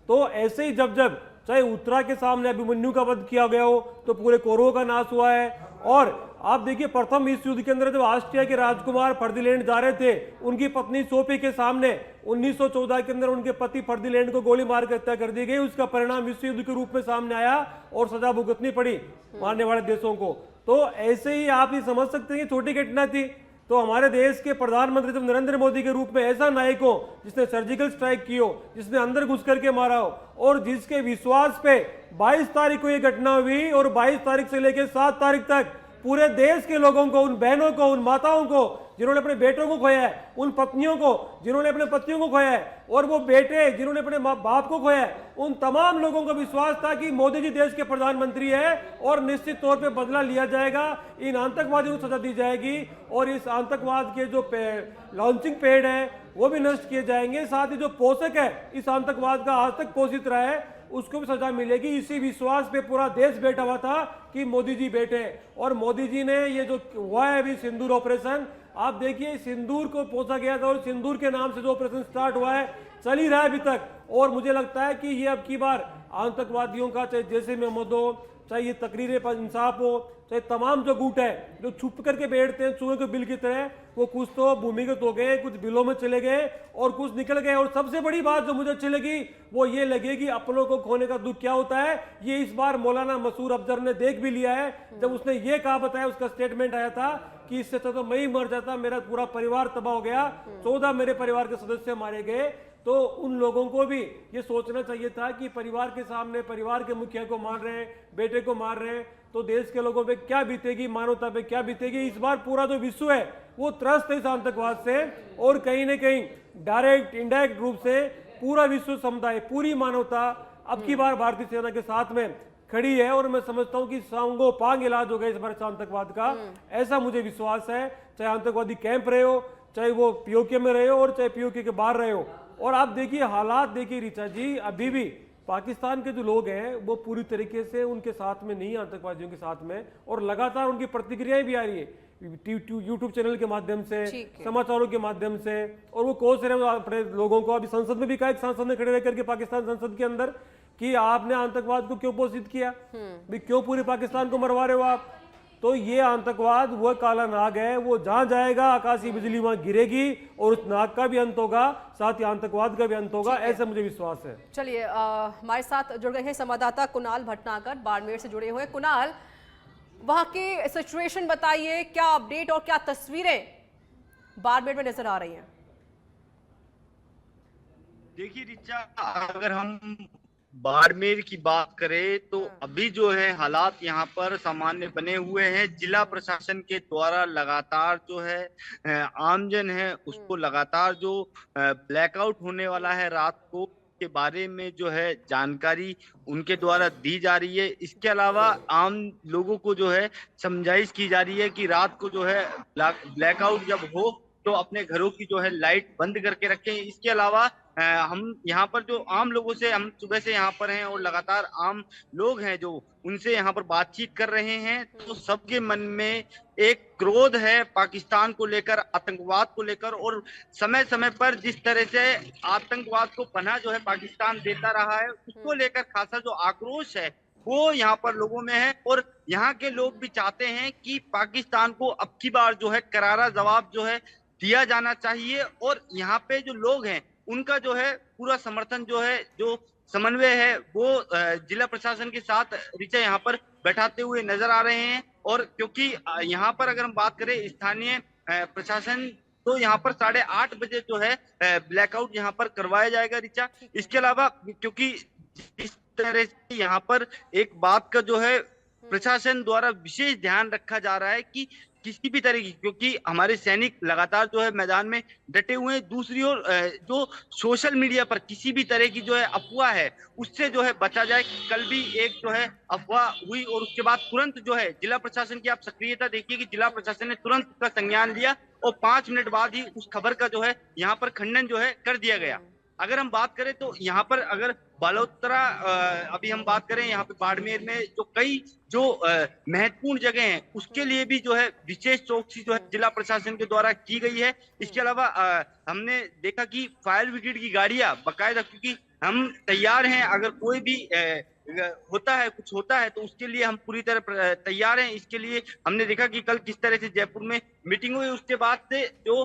तो ऐसे ही जब जब चाहे उत्तरा के सामने अभिमन्यु का वध किया गया हो तो पूरे कौरवों का नाश हुआ है। और आप देखिए प्रथम इस युद्ध के अंदर जब ऑस्ट्रिया के राजकुमार फर्दिनैंड जा रहे थे, उनकी पत्नी सोफी के सामने 1914 के अंदर उनके पति फर्दिनैंड को गोली मार कर हत्या कर दी गई। उसका परिणाम विश्व युद्ध के रूप में सामने आया और सजा भुगतनी पड़ी मारने वाले देशों को। तो ऐसे ही आप ये समझ सकते हैं कि छोटी घटना थी। तो हमारे देश के प्रधानमंत्री जब नरेंद्र मोदी के रूप में ऐसा नायक हो जिसने सर्जिकल स्ट्राइक की हो, जिसने अंदर घुस करके मारा हो और जिसके विश्वास पे 22 तारीख को ये घटना हुई और 22 तारीख से लेकर 7 तारीख तक पूरे देश के लोगों को, उन बहनों को, उन माताओं को जिन्होंने अपने बेटों को खोया है, उन पत्नियों को जिन्होंने अपने पतियों को खोया है, और वो बेटे जिन्होंने अपने बाप को खोया है, उन तमाम लोगों को विश्वास था कि मोदी जी देश के प्रधानमंत्री है और निश्चित तौर पे बदला लिया जाएगा, इन आतंकवादियों को सजा दी जाएगी और इस आतंकवाद के जो लॉन्चिंग पैड है वो भी नष्ट किए जाएंगे, साथ ही जो पोषक है इस आतंकवाद का आज तक पोषित रहा है उसको भी सजा मिलेगी। इसी विश्वास पे पूरा देश बैठा हुआ था कि मोदी जी बैठे, और मोदी जी ने ये जो हुआ है अभी सिंदूर ऑपरेशन, आप देखिए सिंदूर को पोसा गया था और सिंदूर के नाम से जो ऑपरेशन स्टार्ट हुआ है चल ही रहा है अभी तक। और मुझे लगता है कि ये अब की बार आतंकवादियों का, चाहे जैसे महमूद हो, चाहे ये तकरीर पर इंसाफ हो, चाहे तमाम जो गुट है जो छुप करके बैठते हैं चूहे के बिल की तरह, वो कुछ तो भूमिगत हो गए, कुछ बिलों में चले गए और कुछ निकल गए। और सबसे बड़ी बात जो मुझे अच्छी लगी वो ये लगी कि अपनों को खोने का दुख क्या होता है, ये इस बार मौलाना मसूर अफजर ने देख भी लिया है। जब उसने ये कहा, बताया, उसका स्टेटमेंट आया था कि इससे तो मैं ही मर जाता, मेरा पूरा परिवार तबाह हो गया, 14 मेरे परिवार के सदस्य मारे गए। तो उन लोगों को भी ये सोचना चाहिए था कि परिवार के सामने परिवार के मुखिया को मार रहे हैं, बेटे को मार रहे हैं, तो देश के लोगों पे क्या बीतेगी, मानवता पे क्या बीतेगी। इस बार पूरा जो विश्व है वो त्रस्त है इस आतंकवाद से, और कहीं ना कहीं डायरेक्ट इनडायरेक्ट रूप से पूरा विश्व समुदाय, पूरी मानवता अब की बार भारतीय सेना के साथ में खड़ी है। और मैं समझता हूं कि सांगो पांग इलाज हो गया इस बार आतंकवाद का, ऐसा मुझे विश्वास है। चाहे आतंकवादी कैंप रहे हो, चाहे वो पीओके में रहे हो और चाहे पीओके के बाहर रहे हो। और आप देखिए हालात देखिए ऋचा जी, अभी भी पाकिस्तान के जो लोग हैं वो पूरी तरीके से उनके साथ में नहीं, आतंकवादियों के साथ में, और लगातार उनकी प्रतिक्रियाएं भी आ रही है यूट्यूब चैनल के माध्यम से, समाचारों के माध्यम से, और वो कोस रहे हैं अपने लोगों को। अभी संसद में भी कहा, एक सांसद ने खड़े रहकर के पाकिस्तान संसद के अंदर कि आपने आतंकवाद को क्यों पोषित किया, भी क्यों पूरे पाकिस्तान को मरवा रहे हो आप। तो ये आतंकवाद वो काला नाग है, वो जहां जाएगा आकाशीय बिजली वहां गिरेगी और उस नाग का भी अंत होगा, साथ ही आतंकवाद का भी अंत होगा, ऐसा मुझे विश्वास है। चलिए हमारे साथ जुड़ गए हैं संवाददाता कुणाल भटनागर, बाड़मेर से जुड़े हुए। कुणाल, वहां की सिचुएशन बताइए, क्या अपडेट और क्या तस्वीरें बाड़मेर में नजर आ रही हैं? देखिए रिचा, अगर हम बाड़मेर की बात करें तो अभी जो है हालात यहाँ पर सामान्य बने हुए हैं। जिला प्रशासन के द्वारा लगातार जो है आमजन है उसको लगातार जो ब्लैकआउट होने वाला है रात को के बारे में जो है जानकारी उनके द्वारा दी जा रही है। इसके अलावा आम लोगों को जो है समझाइश की जा रही है कि रात को जो है ब्लैकआउट जब हो तो अपने घरों की जो है लाइट बंद करके रखें। इसके अलावा हम यहाँ पर जो आम लोगों से, हम सुबह से यहाँ पर हैं और लगातार आम लोग हैं जो उनसे यहाँ पर बातचीत कर रहे हैं, तो सबके मन में एक क्रोध है पाकिस्तान को लेकर, आतंकवाद को लेकर, और समय समय पर जिस तरह से आतंकवाद को पनाह जो है पाकिस्तान देता रहा है उसको लेकर खासा जो आक्रोश है वो यहाँ पर लोगों में है। और यहाँ के लोग भी चाहते हैं कि पाकिस्तान को अब की बार जो है करारा जवाब जो है दिया जाना चाहिए, और यहाँ पे जो लोग हैं उनका जो है पूरा समर्थन जो है, जो समन्वय है वो जिला प्रशासन के साथ ऋचा यहाँ पर बैठाते हुए नजर आ रहे हैं। और क्योंकि यहाँ पर अगर हम बात करें स्थानीय प्रशासन, तो यहाँ पर 8:30 बजे जो है ब्लैकआउट यहाँ पर करवाया जाएगा ऋचा। इसके अलावा क्योंकि इस तरह से यहाँ पर एक बात का जो है प्रशासन द्वारा विशेष ध्यान रखा जा रहा है कि किसी भी तरह की, क्योंकि हमारे सैनिक लगातार जो है मैदान में डटे हुए हैं। दूसरी ओर जो सोशल मीडिया पर किसी भी तरह की जो है अफवाह है उससे जो है बचा जाए। कल भी एक जो है अफवाह हुई और उसके बाद तुरंत जो है जिला प्रशासन की आप सक्रियता देखिए कि जिला प्रशासन ने तुरंत उसका संज्ञान लिया और 5 मिनट बाद ही उस खबर का जो है यहाँ पर खंडन जो है कर दिया गया। अगर हम बात करें तो यहाँ पर अगर बालोतरा अभी हम बात करें यहाँ पे बाड़मेर में जो कई जो महत्वपूर्ण जगह हैं उसके लिए भी जो है विशेष चौकसी जो है जिला प्रशासन के द्वारा की गई है। इसके अलावा हमने देखा कि फायर ब्रिगेड की गाड़ियां बाकायदा, क्योंकि हम तैयार हैं अगर कोई भी होता है, कुछ होता है तो उसके लिए हम पूरी तरह तैयार हैं। इसके लिए हमने देखा कि कल किस तरह से जयपुर में मीटिंग हुई, उसके बाद से जो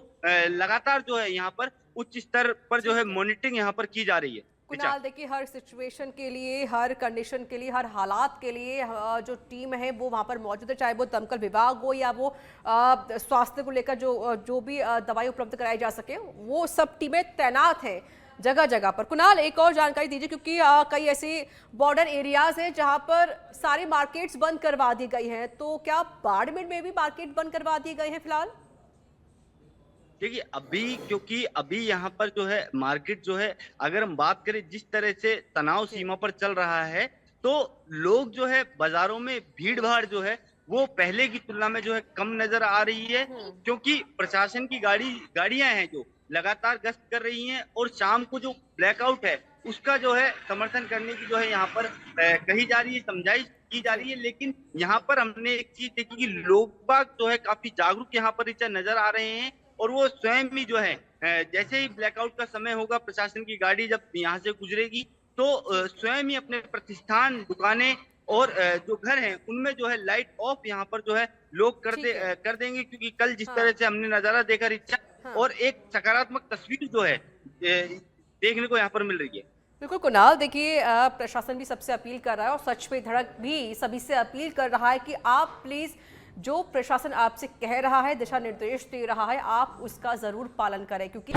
लगातार जो है यहाँ पर उच्च स्तर पर जो है मॉनिटरिंग यहाँ पर की जा रही है। कुणाल, देखिए हर सिचुएशन के लिए, हर कंडीशन के लिए, हर हालात के लिए जो टीम है वो वहाँ पर मौजूद है, चाहे वो दमकल विभाग हो या वो स्वास्थ्य को लेकर जो भी दवाई उपलब्ध कराई जा सके, वो सब टीमें तैनात हैं जगह जगह पर। कुणाल, एक और जानकारी दीजिए, क्योंकि कई ऐसी बॉर्डर एरियाज हैं जहाँ पर सारी मार्केट्स बंद करवा दी गई हैं, तो क्या बाड़मेर में भी मार्केट बंद करवा दिए गए हैं फिलहाल? देखिए अभी, क्योंकि अभी यहाँ पर जो है मार्केट जो है, अगर हम बात करें जिस तरह से तनाव सीमा पर चल रहा है, तो लोग जो है बाजारों में भीड़ भाड़ जो है वो पहले की तुलना में जो है कम नजर आ रही है, क्योंकि प्रशासन की गाड़ियां हैं जो लगातार गश्त कर रही हैं, और शाम को जो ब्लैकआउट है उसका जो है समर्थन करने की जो है यहाँ पर कही जा रही है, समझाइश की जा रही है। लेकिन यहाँ पर हमने एक चीज देखी कि लोग बाग जो है काफी जागरूक यहाँ पर नजर आ रहे हैं, और वो स्वयं ही जो है जैसे ही ब्लैकआउट का समय होगा, प्रशासन की गाड़ी जब यहाँ से गुजरेगी, तो स्वयं ही अपने प्रतिष्ठान, दुकानें और जो घर हैं उनमें जो है लाइट ऑफ यहाँ पर जो है लोग कर देंगे, क्योंकि कल जिस तरह से हमने नजारा देखा रिचा, और एक सकारात्मक तस्वीर जो है देखने को यहाँ पर मिल रही है। बिल्कुल कुणाल, देखिए प्रशासन भी सबसे अपील कर रहा है और सच पे धड़क भी सभी से अपील कर रहा है कि आप प्लीज जो प्रशासन आपसे कह रहा है, दिशा निर्देश दे रहा है, आप उसका जरूर पालन करें, क्योंकि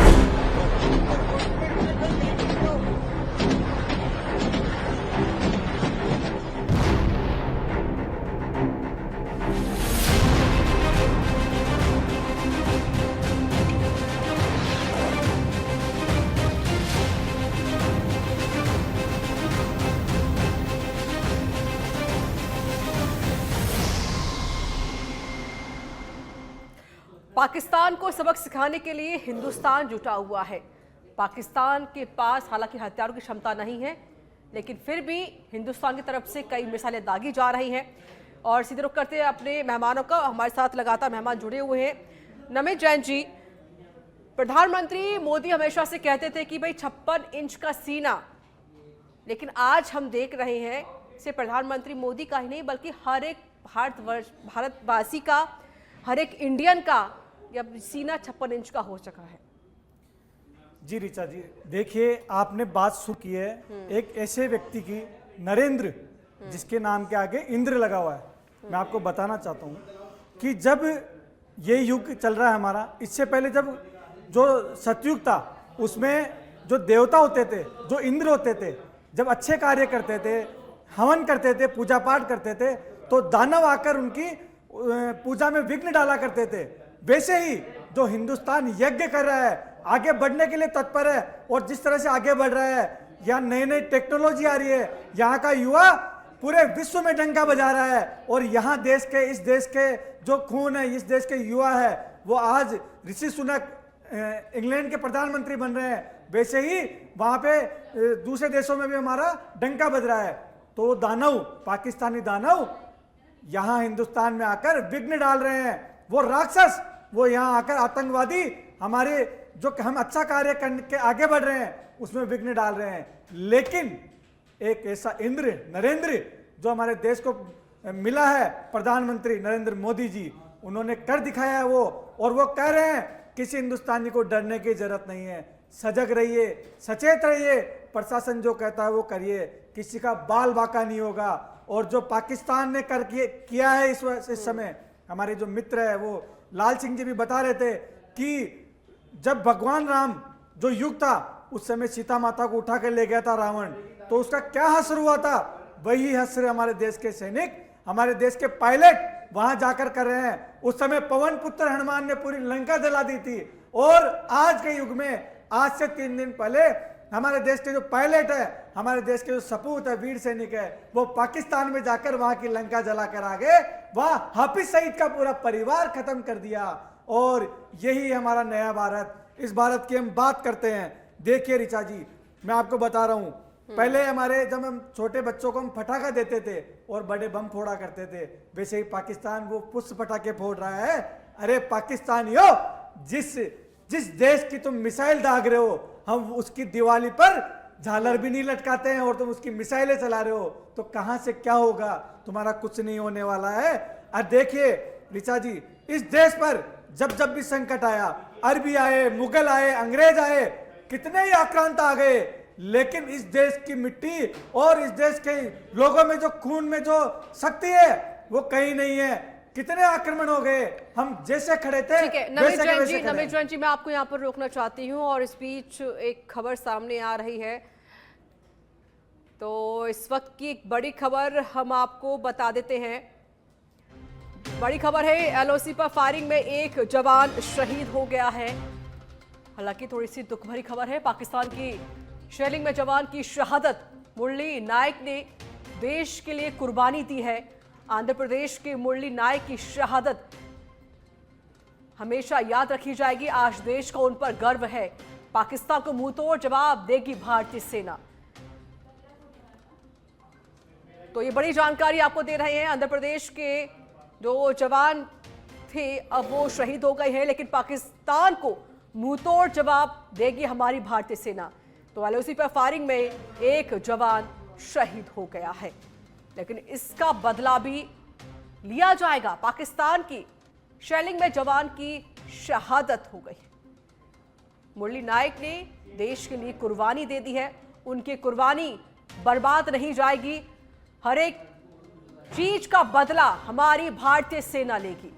पाकिस्तान को सबक सिखाने के लिए हिंदुस्तान जुटा हुआ है। पाकिस्तान के पास हालांकि हथियारों की क्षमता नहीं है, लेकिन फिर भी हिंदुस्तान की तरफ से कई मिसाइलें दागी जा रही हैं। और सीधे रुख करते हैं अपने मेहमानों का, हमारे साथ लगातार मेहमान जुड़े हुए हैं। नमित जैन जी, प्रधानमंत्री मोदी हमेशा से कहते थे कि भाई 56 इंच का सीना, लेकिन आज हम देख रहे हैं सिर्फ प्रधानमंत्री मोदी का ही नहीं बल्कि हर एक भारतवासी का, हर एक इंडियन का अब सीना 56 इंच का हो चुका है। जी ऋचा जी, देखिए आपने बात शुरू की है एक ऐसे व्यक्ति की, नरेंद्र, जिसके नाम के आगे इंद्र लगा हुआ है। मैं आपको बताना चाहता हूँ कि जब ये युग चल रहा है हमारा, इससे पहले जब जो सतयुग था उसमें जो देवता होते थे, जो इंद्र होते थे, जब अच्छे कार्य करते थे, हवन करते थे, पूजा पाठ करते थे, तो दानव आकर उनकी पूजा में विघ्न डाला करते थे। वैसे ही जो हिंदुस्तान यज्ञ कर रहा है, आगे बढ़ने के लिए तत्पर है, और जिस तरह से आगे बढ़ रहा है, यहाँ नई नई टेक्नोलॉजी आ रही है, यहाँ का युवा पूरे विश्व में डंका बजा रहा है, और यहाँ देश के, इस देश के जो खून है, इस देश के युवा है, वो आज ऋषि सुनक इंग्लैंड के प्रधानमंत्री बन रहे हैं। वैसे ही वहाँ पे दूसरे देशों में भी हमारा डंका बज रहा है। तो दानव, पाकिस्तानी दानव यहाँ हिंदुस्तान में आकर विघ्न डाल रहे हैं। वो राक्षस, वो यहाँ आकर आतंकवादी हमारे जो हम अच्छा कार्य करने के आगे बढ़ रहे हैं उसमें विघ्न डाल रहे हैं। लेकिन एक ऐसा इंद्र, नरेंद्र, जो हमारे देश को मिला है, प्रधानमंत्री नरेंद्र मोदी जी, उन्होंने कर दिखाया है वो, और वो कह रहे हैं किसी हिंदुस्तानी को डरने की जरूरत नहीं है, सजग रहिए, सचेत रहिए, प्रशासन जो कहता है वो करिए, किसी का बाल बाका नहीं होगा। और जो पाकिस्तान ने किया है इस समय, हमारे जो मित्र है वो लाल सिंह जी भी बता रहे थे कि जब भगवान राम जो युग था उस समय सीता माता को उठा कर ले गया था रावण, तो उसका क्या हश्र हुआ था, वही हश्र हमारे देश के सैनिक, हमारे देश के पायलट वहां जाकर कर रहे हैं। उस समय पवन पुत्र हनुमान ने पूरी लंका जला दी थी, और आज के युग में, आज से 3 दिन पहले हमारे देश के जो पायलट है, हमारे देश के जो सपूत है, वीर सैनिक है, वो पाकिस्तान में जाकर वहां की लंका जलाकर आ गए, वहां हाफिज सईद का पूरा परिवार खत्म कर दिया। और यही हमारा नया भारत, इस भारत की हम बात करते हैं। देखिए ऋचा जी, मैं आपको बता रहा हूं, पहले हमारे जब हम छोटे बच्चों को हम पटाखा देते थे और बड़े बम फोड़ा करते थे, वैसे ही पाकिस्तान वो पुष्प पटाखे फोड़ रहा है। अरे पाकिस्तानियों, जिस देश की तुम मिसाइल दाग रहे हो, हम उसकी दिवाली पर झालर भी नहीं लटकाते हैं और तुम उसकी मिसाइलें चला रहे हो, तो कहां से क्या होगा, तुम्हारा कुछ नहीं होने वाला है। और देखिए ऋचा जी, इस देश पर जब जब भी संकट आया, अरबी आए, मुगल आए, अंग्रेज आए, कितने ही आक्रांत आ गए, लेकिन इस देश की मिट्टी और इस देश के लोगों में जो खून में जो शक्ति है वो कहीं नहीं है। कितने आक्रमण हो गए, हम जैसे खड़े थे ठीक है। नमित जैन जी, मैं आपको यहाँ पर रोकना चाहती हूँ, और इस बीच एक खबर सामने आ रही है, तो इस वक्त की एक बड़ी खबर हम आपको बता देते हैं। बड़ी खबर है, एलओसी पर फायरिंग में एक जवान शहीद हो गया है। हालांकि थोड़ी सी दुख भरी खबर है, पाकिस्तान की शेलिंग में जवान की शहादत। मुरली नायक ने देश के लिए कुर्बानी दी है। आंध्र प्रदेश के मुरली नायक की शहादत हमेशा याद रखी जाएगी। आज देश का उन पर गर्व है। पाकिस्तान को मुंहतोड़ जवाब देगी भारतीय सेना। तो ये बड़ी जानकारी आपको दे रहे हैं। आंध्र प्रदेश के जो जवान थे अब वो शहीद हो गए हैं, लेकिन पाकिस्तान को मुंहतोड़ जवाब देगी हमारी भारतीय सेना। तो एलओसी पर फायरिंग में एक जवान शहीद हो गया है, लेकिन इसका बदला भी लिया जाएगा। पाकिस्तान की शेलिंग में जवान की शहादत हो गई। मुरली नायक ने देश के लिए कुर्बानी दे दी है। उनकी कुर्बानी बर्बाद नहीं जाएगी। हर एक चीज का बदला हमारी भारतीय सेना लेगी।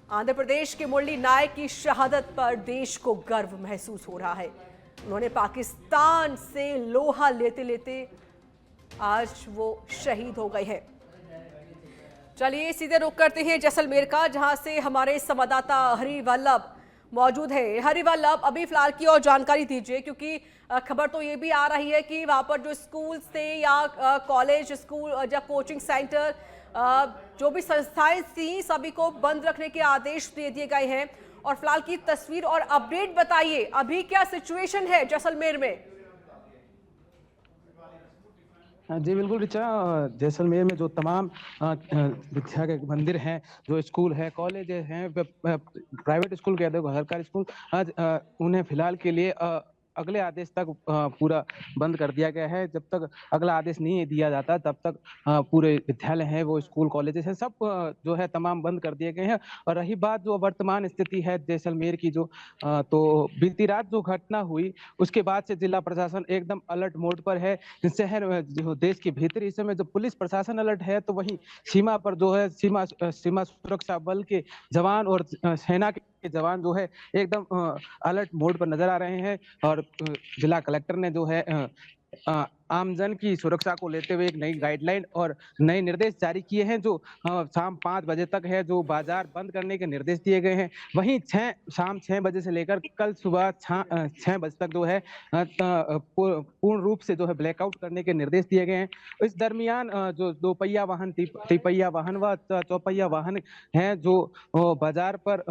आंध्र प्रदेश के मुरली नायक की शहादत पर देश को गर्व महसूस हो रहा है। उन्होंने पाकिस्तान से लोहा लेते लेते आज वो शहीद हो गए हैं। चलिए सीधे रुख करते हैं जैसलमेर का, जहां से हमारे संवाददाता हरि वल्लभ मौजूद है। हरि वल्लभ, अभी फिलहाल की और जानकारी दीजिए, क्योंकि खबर तो ये भी आ रही है कि वहां पर जो स्कूल थे या कॉलेज, स्कूल या कोचिंग सेंटर, जो भी संस्थाएं थी, सभी को बंद रखने के आदेश दे दिए गए हैं। और फिलहाल की तस्वीर और अपडेट बताइए, अभी क्या सिचुएशन है जैसलमेर में? जी बिल्कुल रिचा, जैसलमेर में जो तमाम विद्या के मंदिर हैं, जो स्कूल है, कॉलेज हैं, प्राइवेट स्कूल कह दो, सरकारी स्कूल, आज उन्हें फिलहाल के लिए अगले आदेश तक पूरा बंद कर दिया गया है। जब तक अगला आदेश नहीं दिया जाता तब तक पूरे विद्यालय हैं, वो स्कूल कॉलेजेस हैं, सब जो है तमाम बंद कर दिए गए हैं। और रही बात जो वर्तमान स्थिति है जैसलमेर की, जो तो बीती रात जो घटना हुई उसके बाद से जिला प्रशासन एकदम अलर्ट मोड पर है। शहर जो देश के भीतरी हिस्से में जो पुलिस प्रशासन अलर्ट है, तो वहीं सीमा पर जो है सीमा सुरक्षा बल के जवान और सेना के जवान जो है एकदम अलर्ट मोड पर नजर आ रहे हैं। और जिला कलेक्टर ने जो है आमजन की सुरक्षा को लेते हुए एक नई गाइडलाइन और नए निर्देश जारी किए हैं, जो शाम 5 बजे तक है, जो बाजार बंद करने के निर्देश दिए गए हैं। वहीं शाम 6 बजे से लेकर कल सुबह 6 बजे तक जो है पूर्ण रूप से जो है ब्लैकआउट करने के निर्देश दिए गए हैं। इस दरमियान जो 2 पहिया वाहन, तिपहिया वाहन व चौपहिया वाहन हैं, जो बाजार पर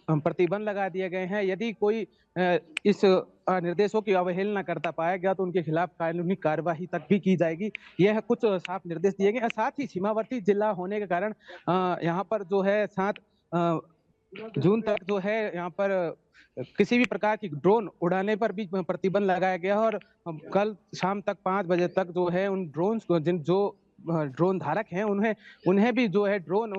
प्रतिबंध लगा दिए गए हैं। यदि कोई इस निर्देशों की अवहेलना करता पाया गया तो उनके खिलाफ कानूनी कार्यवाही तक भी की जाएगी। यह कुछ साफ निर्देश दिए गए। साथ ही सीमावर्ती जिला होने के कारण यहाँ पर जो है 7 जून तक जो है यहाँ पर किसी भी प्रकार की ड्रोन उड़ाने पर भी प्रतिबंध लगाया गया। और कल शाम तक 5 बजे तक जो है उन ड्रोन को, जो ड्रोन धारक हैं, उन्हें भी जो है ड्रोन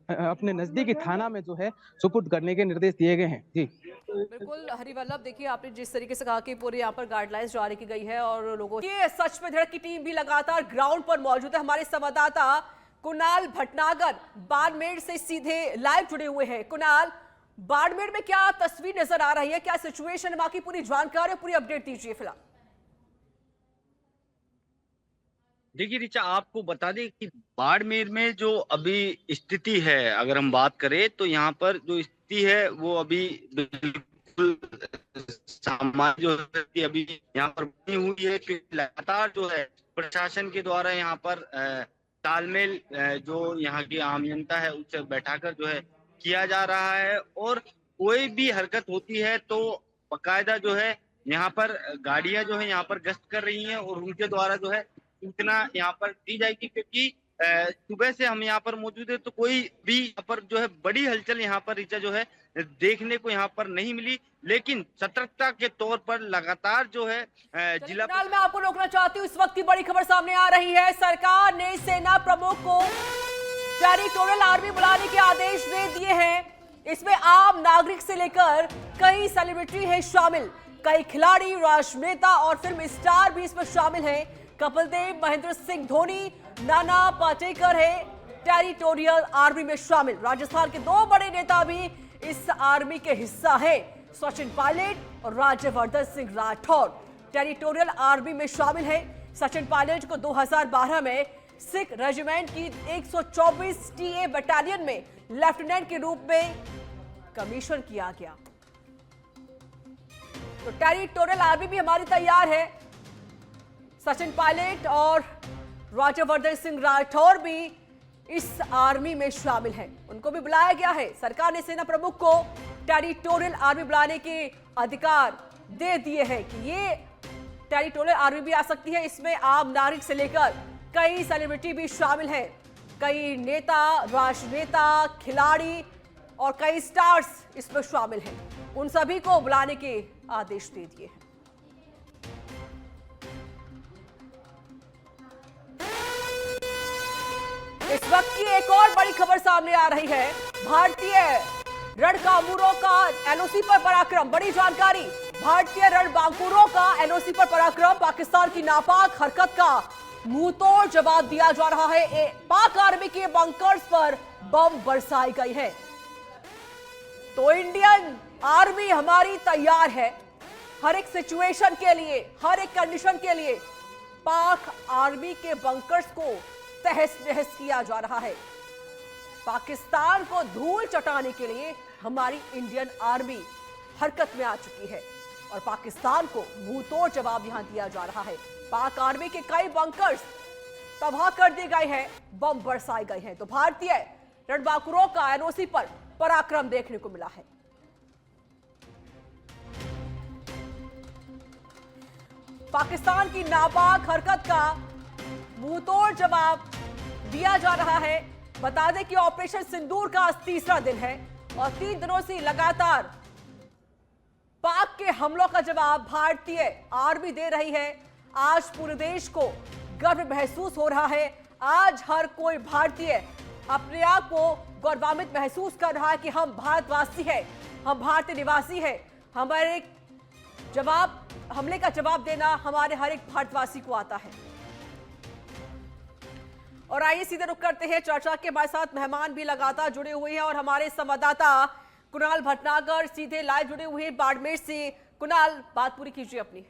अपने नजदीकी थाना में जो है सुपुर्द करने के निर्देश दिए गए हैं। जी बिल्कुल हरि वल्लभ, देखिए आपने जिस तरीके से कहा कि पूरे यहाँ पर गाइडलाइंस जारी की गई है और लोगों की सच में धड़क की टीम भी लगातार ग्राउंड पर मौजूद है। हमारे संवाददाता कुणाल भटनागर बाड़मेर से सीधे लाइव जुड़े हुए हैं। कुणाल, बाड़मेर में क्या तस्वीर नजर आ रही है, क्या सिचुएशन है, बाकी पूरी जानकारी, पूरी अपडेट दीजिए फिलहाल। देखिए रिचा, आपको बता दें कि बाड़मेर में जो अभी स्थिति है, अगर हम बात करें तो यहाँ पर जो स्थिति है वो अभी बिल्कुल सामान्य जो है अभी यहाँ पर बनी हुई है, क्योंकि लगातार जो है प्रशासन के द्वारा यहाँ पर तालमेल जो यहाँ की आम जनता है उससे बैठाकर जो है किया जा रहा है। और कोई भी हरकत होती है तो बाकायदा जो है यहाँ पर गाड़ियां जो है यहाँ पर गश्त कर रही हैं और उनके द्वारा जो है सूचना यहाँ पर दी जाएगी। क्योंकि सुबह से हम यहाँ पर मौजूद है तो कोई भी यहाँ पर जो है बड़ी हलचल यहाँ पर रिचा जो है देखने को यहाँ पर नहीं मिली, लेकिन सतर्कता के तौर पर लगातार जो है जिला मैं आपको रोकना चाहती हूँ। इस वक्त की बड़ी खबर सामने आ रही है। सरकार ने सेना प्रमुख को टेरिटोरियल आर्मी बुलाने के आदेश दे दिए हैं। इसमें आम नागरिक से लेकर कई सेलिब्रिटी है शामिल, कई खिलाड़ी, राजनेता और फिल्म स्टार भी इसमें शामिल हैं। कपिल देव, महेंद्र सिंह धोनी, नाना पाटेकर है टेरिटोरियल आर्मी में शामिल। राजस्थान के 2 बड़े नेता भी इस आर्मी के हिस्सा हैं, सचिन पायलट और राज्यवर्धन सिंह राठौर टेरिटोरियल आर्मी में शामिल है। सचिन पायलट को 2012 में सिख रेजिमेंट की 124 टीए बटालियन में लेफ्टिनेंट के रूप में कमीशन किया गया। तो टेरिटोरियल आर्मी भी हमारी तैयार है। सचिन पायलट और राज्यवर्धन सिंह राठौर भी इस आर्मी में शामिल हैं। उनको भी बुलाया गया है। सरकार ने सेना प्रमुख को टेरिटोरियल आर्मी बुलाने के अधिकार दे दिए हैं कि ये टेरिटोरियल आर्मी भी आ सकती है। इसमें आम नागरिक से लेकर कई सेलिब्रिटी भी शामिल हैं। कई नेता, राजनेता, खिलाड़ी और कई स्टार्स इसमें शामिल हैं। उन सभी को बुलाने के आदेश दे दिए हैं। इस वक्त की एक और बड़ी खबर सामने आ रही है। भारतीय रणबांकुरों का एलओसी पर पराक्रम। बड़ी जानकारी, भारतीय रणबांकुरों का एलओसी पर पराक्रम। पाकिस्तान की नापाक हरकत का मुंहतोड़ जवाब दिया जा रहा है। पाक आर्मी के बंकर्स पर बम बरसाई गई है। तो इंडियन आर्मी हमारी तैयार है हर एक सिचुएशन के लिए, हर एक कंडीशन के लिए। पाक आर्मी के बंकर्स को तहस नहस किया जा रहा है। पाकिस्तान को धूल चटाने के लिए हमारी इंडियन आर्मी हरकत में आ चुकी है और पाकिस्तान को मुंहतोड़ जवाब यहां दिया जा रहा है। पाक आर्मी के कई बंकर्स तबाह कर दिए गए हैं, बम बरसाए गए हैं। तो भारतीय रणबांकुरों का एनओसी पर पराक्रम देखने को मिला है। पाकिस्तान की नापाक हरकत का मुंहतोड़ जवाब दिया जा रहा है। बता दें कि ऑपरेशन सिंदूर का आज तीसरा दिन है और 3 दिनों से लगातार पाक के हमलों का जवाब भारतीय आर्मी दे रही है। आज पूरे देश को गर्व महसूस हो रहा है। आज हर कोई भारतीय अपने आप को गौरवान्वित महसूस कर रहा है कि हम भारतवासी हैं, हम भारतीय निवासी हैं। हमारे हमले का जवाब देना हमारे हर एक भारतवासी को आता है। और आइए सीधे रुक करते हैं चर्चा के। हमारे साथ मेहमान भी लगातार जुड़े हुए हैं और हमारे संवाददाता कुणाल भटनागर सीधे लाइव जुड़े हुए हैं बाड़मेर से। कुणाल, बात पूरी कीजिए अपनी।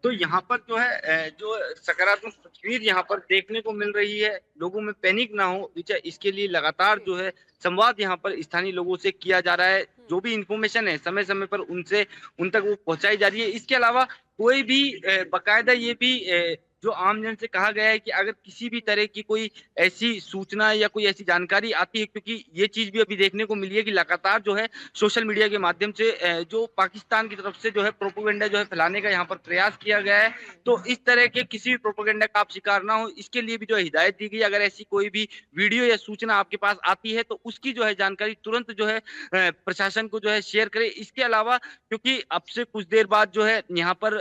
तो यहाँ पर जो है जो सकारात्मक तस्वीर यहाँ पर देखने को मिल रही है, लोगों में पैनिक ना हो, इसके लिए लगातार जो है संवाद यहाँ पर स्थानीय लोगों से किया जा रहा है। जो भी इंफॉर्मेशन है समय समय पर उन तक वो पहुंचाई जा रही है। इसके अलावा कोई भी बाकायदा ये भी जो आमजन से कहा गया है कि अगर किसी भी तरह की कोई ऐसी सूचना या कोई ऐसी जानकारी आती है, क्योंकि ये चीज भी अभी देखने को मिली है कि लगातार जो है सोशल मीडिया के माध्यम से जो पाकिस्तान की तरफ से जो है प्रोपेगेंडा जो है फैलाने का यहाँ पर प्रयास किया गया है। तो इस तरह के किसी भी प्रोपेगेंडा का आप शिकार ना हो, इसके लिए भी जो है हिदायत दी गई। अगर ऐसी कोई भी वीडियो या सूचना आपके पास आती है तो उसकी जो है जानकारी तुरंत जो है प्रशासन को जो है शेयर करें। इसके अलावा क्योंकि अब से कुछ देर बाद जो है यहाँ पर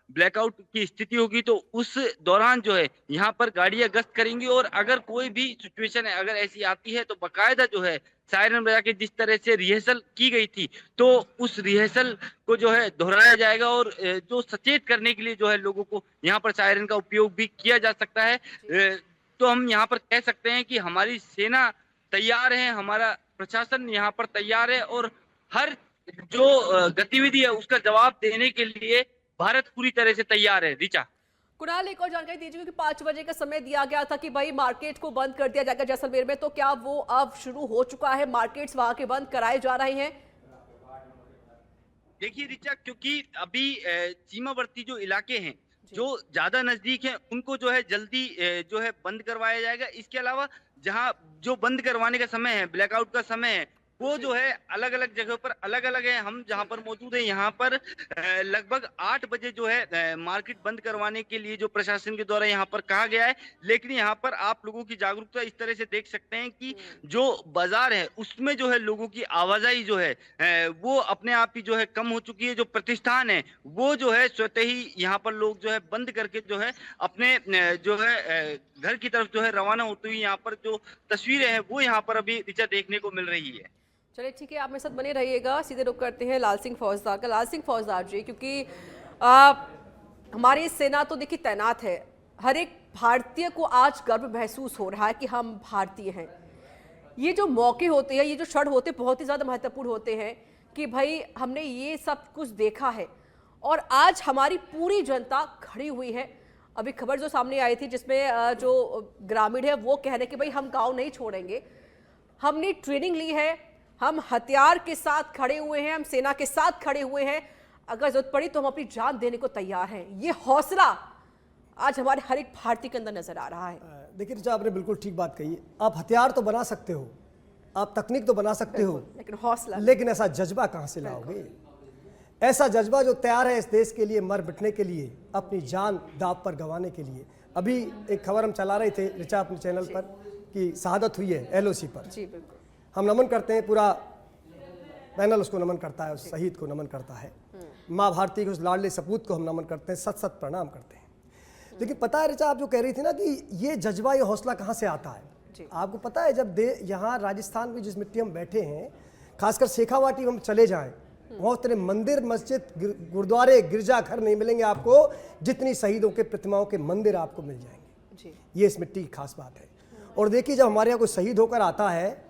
ब्लैकआउट की स्थिति होगी, तो उस दौरान जो है यहाँ पर गाड़ियां गश्त करेंगी और अगर कोई भी सिचुएशन है अगर ऐसी आती है तो बाकायदा जो है सायरन बजा के जिस तरह से रिहर्सल की गई थी तो उस रिहर्सल को जो है दोहराया जाएगा और जो सचेत करने के लिए जो है लोगों को यहाँ पर सायरन का उपयोग भी किया जा सकता है। तो हम यहाँ पर कह सकते हैं कि हमारी सेना तैयार है, हमारा प्रशासन यहाँ पर तैयार है और हर जो गतिविधि है उसका जवाब देने के लिए भारत पूरी तरह से तैयार है। रिचा, कुणाल, एक और जानकारी दीजिए कि 5 बजे का समय दिया गया था कि भाई मार्केट को बंद कर दिया जाएगा जैसलमेर में, तो क्या वो अब शुरू हो चुका है? मार्केट्स वहां के बंद कराए जा रहे हैं? देखिए रिचा, क्योंकि अभी सीमावर्ती जो इलाके हैं जो ज्यादा नजदीक हैं उनको जो है जल्दी जो है बंद करवाया जाएगा। इसके अलावा जहां जो बंद करवाने का समय है, ब्लैकआउट का समय है, वो जो है अलग अलग जगह पर अलग अलग है। हम जहां पर मौजूद हैं यहाँ पर लगभग 8 बजे जो है मार्केट बंद करवाने के लिए जो प्रशासन के द्वारा यहाँ पर कहा गया है। लेकिन यहाँ पर आप लोगों की जागरूकता इस तरह से देख सकते हैं कि जो बाजार है उसमें जो है लोगों की आवाजाही जो है वो अपने आप ही जो है कम हो चुकी है। जो प्रतिष्ठान है वो जो है स्वतः ही यहाँ पर लोग जो है बंद करके जो है अपने जो है घर की तरफ जो है रवाना होते हुए यहाँ पर जो तस्वीरें हैं वो यहाँ पर अभी रिचा देखने को मिल रही है। चलिए ठीक है, आप मेरे साथ बने रहिएगा। सीधे रुक करते हैं लाल सिंह फौजदार का। लाल सिंह फौजदार जी, क्योंकि हमारी सेना तो देखिए तैनात है, हर एक भारतीय को आज गर्व महसूस हो रहा है कि हम भारतीय हैं। ये जो मौके होते हैं, ये जो क्षण होते हैं बहुत ही ज़्यादा महत्वपूर्ण होते हैं कि भाई हमने ये सब कुछ देखा है और आज हमारी पूरी जनता खड़ी हुई है। अभी खबर जो सामने आई थी जिसमें जो ग्रामीण है वो कह रहे हैं कि भाई हम गांव नहीं छोड़ेंगे, हमने ट्रेनिंग ली है, हम हथियार के साथ खड़े हुए हैं, हम सेना के साथ खड़े हुए हैं, अगर जरूरत पड़ी तो हम अपनी जान देने को तैयार हैं। ये हौसला आज हमारे हर एक भारतीय के अंदर नजर आ रहा है। देखिए ऋचा, आपने बिल्कुल ठीक बात कही। आप हथियार तो बना सकते हो, आप तकनीक तो बना सकते हो, लेकिन हौसला, लेकिन ऐसा जज्बा कहां से लाओगे? ऐसा जज्बा जो तैयार है इस देश के लिए मर मिटने के लिए, अपनी जान दांव पर गंवाने के लिए। अभी एक खबर हम चला रहे थे ऋचा अपने चैनल पर कि शहादत हुई है LOC पर। जी बिल्कुल, हम नमन करते हैं, पूरा पैनल उसको नमन करता है, उस शहीद को नमन करता है, माँ भारती के उस लाडले सपूत को हम नमन करते हैं, सत सत प्रणाम करते हैं। लेकिन पता है ऋचा, आप जो कह रही थी ना कि ये जज्बा, ये हौसला कहाँ से आता है? आपको पता है जब यहाँ राजस्थान में जिस मिट्टी हम बैठे हैं, खासकर शेखावाटी हम चले जाएं, वहाँ उतने मंदिर, मस्जिद, गुरुद्वारे, गिरजाघर नहीं मिलेंगे आपको जितनी शहीदों के प्रतिमाओं के मंदिर आपको मिल जाएंगे। ये इस मिट्टी की खास बात है। और देखिए, जब हमारे यहाँ कोई शहीद होकर आता है,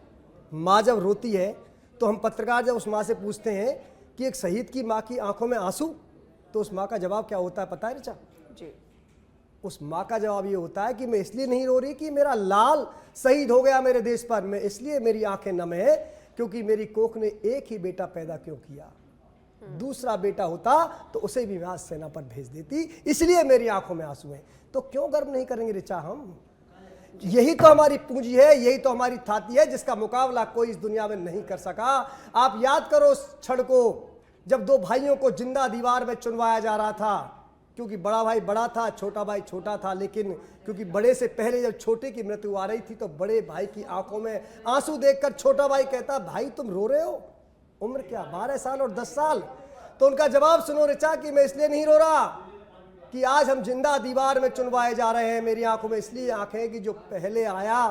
माँ जब रोती है तो हम पत्रकार जब उस माँ से पूछते हैं कि एक शहीद की माँ की आंखों में आंसू, तो उस माँ का जवाब क्या होता है पता है ऋचा? जी, उस माँ का जवाब ये होता है कि मैं इसलिए नहीं रो रही कि मेरा लाल शहीद हो गया मेरे देश पर, मैं इसलिए मेरी आंखें नम है क्योंकि मेरी कोख ने एक ही बेटा पैदा क्यों किया, दूसरा बेटा होता तो उसे भी मैं आज सेना पर भेज देती, इसलिए मेरी आंखों में आंसू हैं। तो क्यों गर्व नहीं करेंगे ऋचा हम? यही तो हमारी पूंजी है, यही तो हमारी थाती है जिसका मुकाबला कोई इस दुनिया में नहीं कर सका। आप याद करो उस क्षण को जब दो भाइयों को जिंदा दीवार में चुनवाया जा रहा था, क्योंकि बड़ा भाई बड़ा था, छोटा भाई छोटा था, लेकिन क्योंकि बड़े से पहले जब छोटे की मृत्यु आ रही थी तो बड़े भाई की आंखों में आंसू देखकर छोटा भाई कहता, भाई तुम रो रहे हो, उम्र क्या 12 साल और 10 साल? तो उनका जवाब सुनो ऋचा कि मैं इसलिए नहीं रो रहा कि आज हम जिंदा दीवार में चुनवाए जा रहे हैं, मेरी आंखों में इसलिए आंखें कि जो पहले आया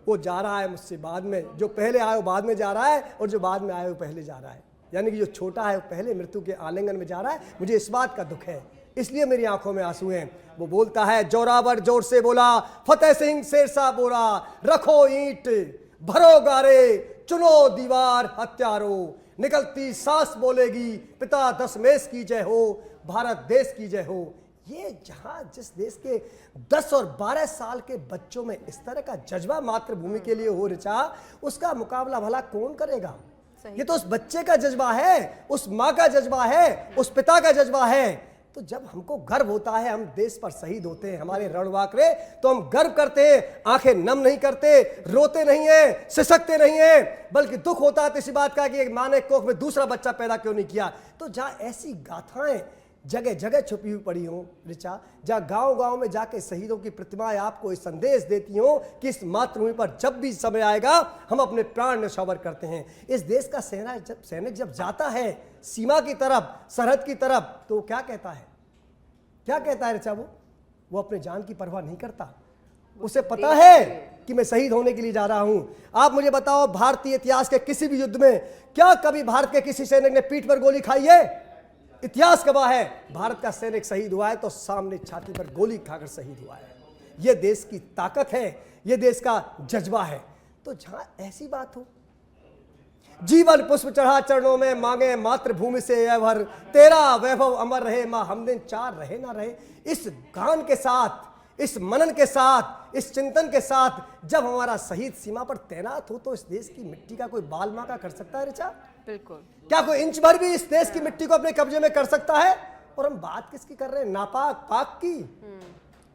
वो जा रहा है मुझसे बाद में, जो पहले आया वो बाद में जा रहा है और जो बाद में आया वो पहले जा रहा है, यानी कि जो छोटा है वो पहले मृत्यु के आलिंगन में जा रहा है। मुझे इस बात का दुख है, इसलिए मेरी आंखों में आंसू हैं। वो बोलता है, जोरावर जोर से बोला, फतेह सिंह शेरशाह बोला, रखो ईंट भरो गारे, चुनो दीवार हत्यारों, निकलती सांस बोलेगी पिता दशमेश की जय हो, भारत देश की जय हो। ये जहां जिस देश के 10 और 12 साल के बच्चों में इस तरह का जज्बा मातृभूमि के लिए हो ऋचा, उसका मुकाबला भला कौन करेगा? ये तो उस बच्चे का जज्बा है, उस माँ का जज्बा है, उस पिता का जज्बा है। तो जब हमको गर्व होता है, हम देश पर शहीद होते हैं, हमारे रणवाकरे, तो हम गर्व करते हैं, आंखें नम नहीं करते, रोते नहीं हैं, सिसकते नहीं हैं, बल्कि दुख होता है इसी बात का कि एक माँ ने कोख में दूसरा बच्चा पैदा क्यों नहीं किया। तो जहां ऐसी गाथाएं जगह जगह छुपी हुई पड़ी हो ऋचा, जहां गांव गांव में जाके शहीदों की प्रतिमाएं आपको इस संदेश देती हो कि इस मातृभूमि पर जब भी समय आएगा हम अपने प्राण न्यौछावर करते हैं। इस देश का सैनिक जब जाता है सीमा की तरफ, सरहद की तरफ, तो क्या कहता है? क्या कहता है ऋचा? वो अपने जान की परवाह नहीं करता, उसे पता है कि मैं शहीद होने के लिए जा रहा हूं। आप मुझे बताओ, भारतीय इतिहास के किसी भी युद्ध में क्या कभी भारत के किसी सैनिक ने पीठ पर गोली खाई है? इतिहास गवाह है, भारत का सैनिक शहीद हुआ है तो सामने छाती पर गोली खाकर शहीद हुआ है। यह देश की ताकत है, यह देश का जज्बा है। तो जहां ऐसी बात हो, जीवन पुष्प चढ़ा चरणों में, मांगे मातृभूमि से वैभव, तेरा वैभव अमर रहे, मां हमदिन चार रहे ना रहे। इस गान के साथ, इस मनन के साथ, इस चिंतन के साथ जब हमारा शहीद सीमा पर तैनात हो, तो इस देश की मिट्टी का कोई बाल माका कर सकता है ऋचा? बिल्कुल। क्या कोई इंच भर भी इस देश की मिट्टी को अपने कब्जे में कर सकता है? और हम बात किसकी कर रहे हैं? नापाक पाक की।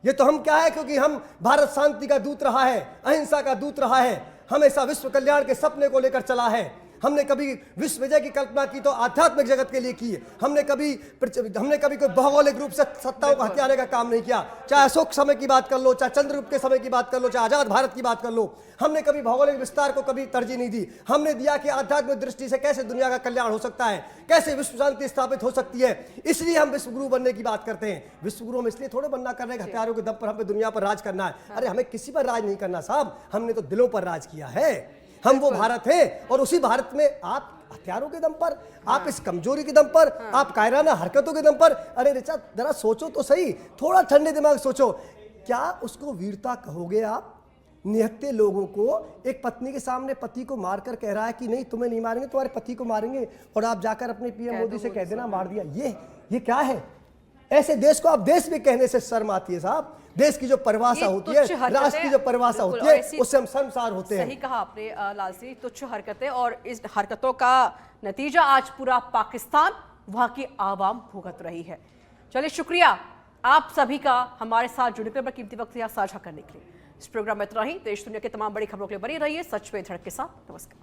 ये तो हम क्या है, क्योंकि हम भारत शांति का दूत रहा है, अहिंसा का दूत रहा है, हमेशा विश्व कल्याण के सपने को लेकर चला है। हमने कभी विश्व विजय की कल्पना की तो आध्यात्मिक जगत के लिए की। हमने कभी कोई भौगोलिक रूप से सत्ताओं को हथियाने का काम नहीं किया। चाहे अशोक समय की बात कर लो, चाहे चंद्रगुप्त के समय की बात कर लो, चाहे आजाद भारत की बात कर लो, हमने कभी भौगोलिक विस्तार को कभी तरजीह नहीं दी। हमने दिया कि आध्यात्मिक दृष्टि से कैसे दुनिया का कल्याण हो सकता है, कैसे विश्व शांति स्थापित हो सकती है। इसलिए हम विश्वगुरु बनने की बात करते हैं। विश्वगुरु हम इसलिए थोड़े बनना कर रहे हैं हथियारों के दम पर हमें दुनिया पर राज करना है। अरे हमें किसी पर राज नहीं करना साहब, हमने तो दिलों पर राज किया है। हम वो भारत हैं, और उसी भारत में आप हथियारों के दम पर, आप इस कमजोरी के दम पर, आप कायराना हरकतों के दम पर। अरे ऋचा, जरा सोचो तो सही, थोड़ा ठंडे दिमाग सोचो, क्या उसको वीरता कहोगे आप? निहत्थे लोगों को, एक पत्नी के सामने पति को मारकर कह रहा है कि नहीं तुम्हें नहीं मारेंगे, तुम्हारे पति को मारेंगे, और आप जाकर अपने पीएम मोदी से कह देना मार दिया। ये क्या है? ऐसे देश को आप देश भी कहने से शर्म आती है साहब। देश की जो परिभाषा होती है, राष्ट्र की जो परिभाषा होती है, उससे हम शर्मसार होते हैं। सही कहा आपने लाल सिंह, तुच्छ हरकतें, और इस हरकतों का नतीजा आज पूरा पाकिस्तान, वहां की आवाम भुगत रही है। चलिए, शुक्रिया आप सभी का हमारे साथ जुड़ने के लिए, कीमती वक्त यहाँ साझा करने के लिए। इस प्रोग्राम में इतना ही। देश दुनिया की तमाम बड़ी खबरों के लिए बनी रहिए सच पे धड़क के साथ। नमस्कार।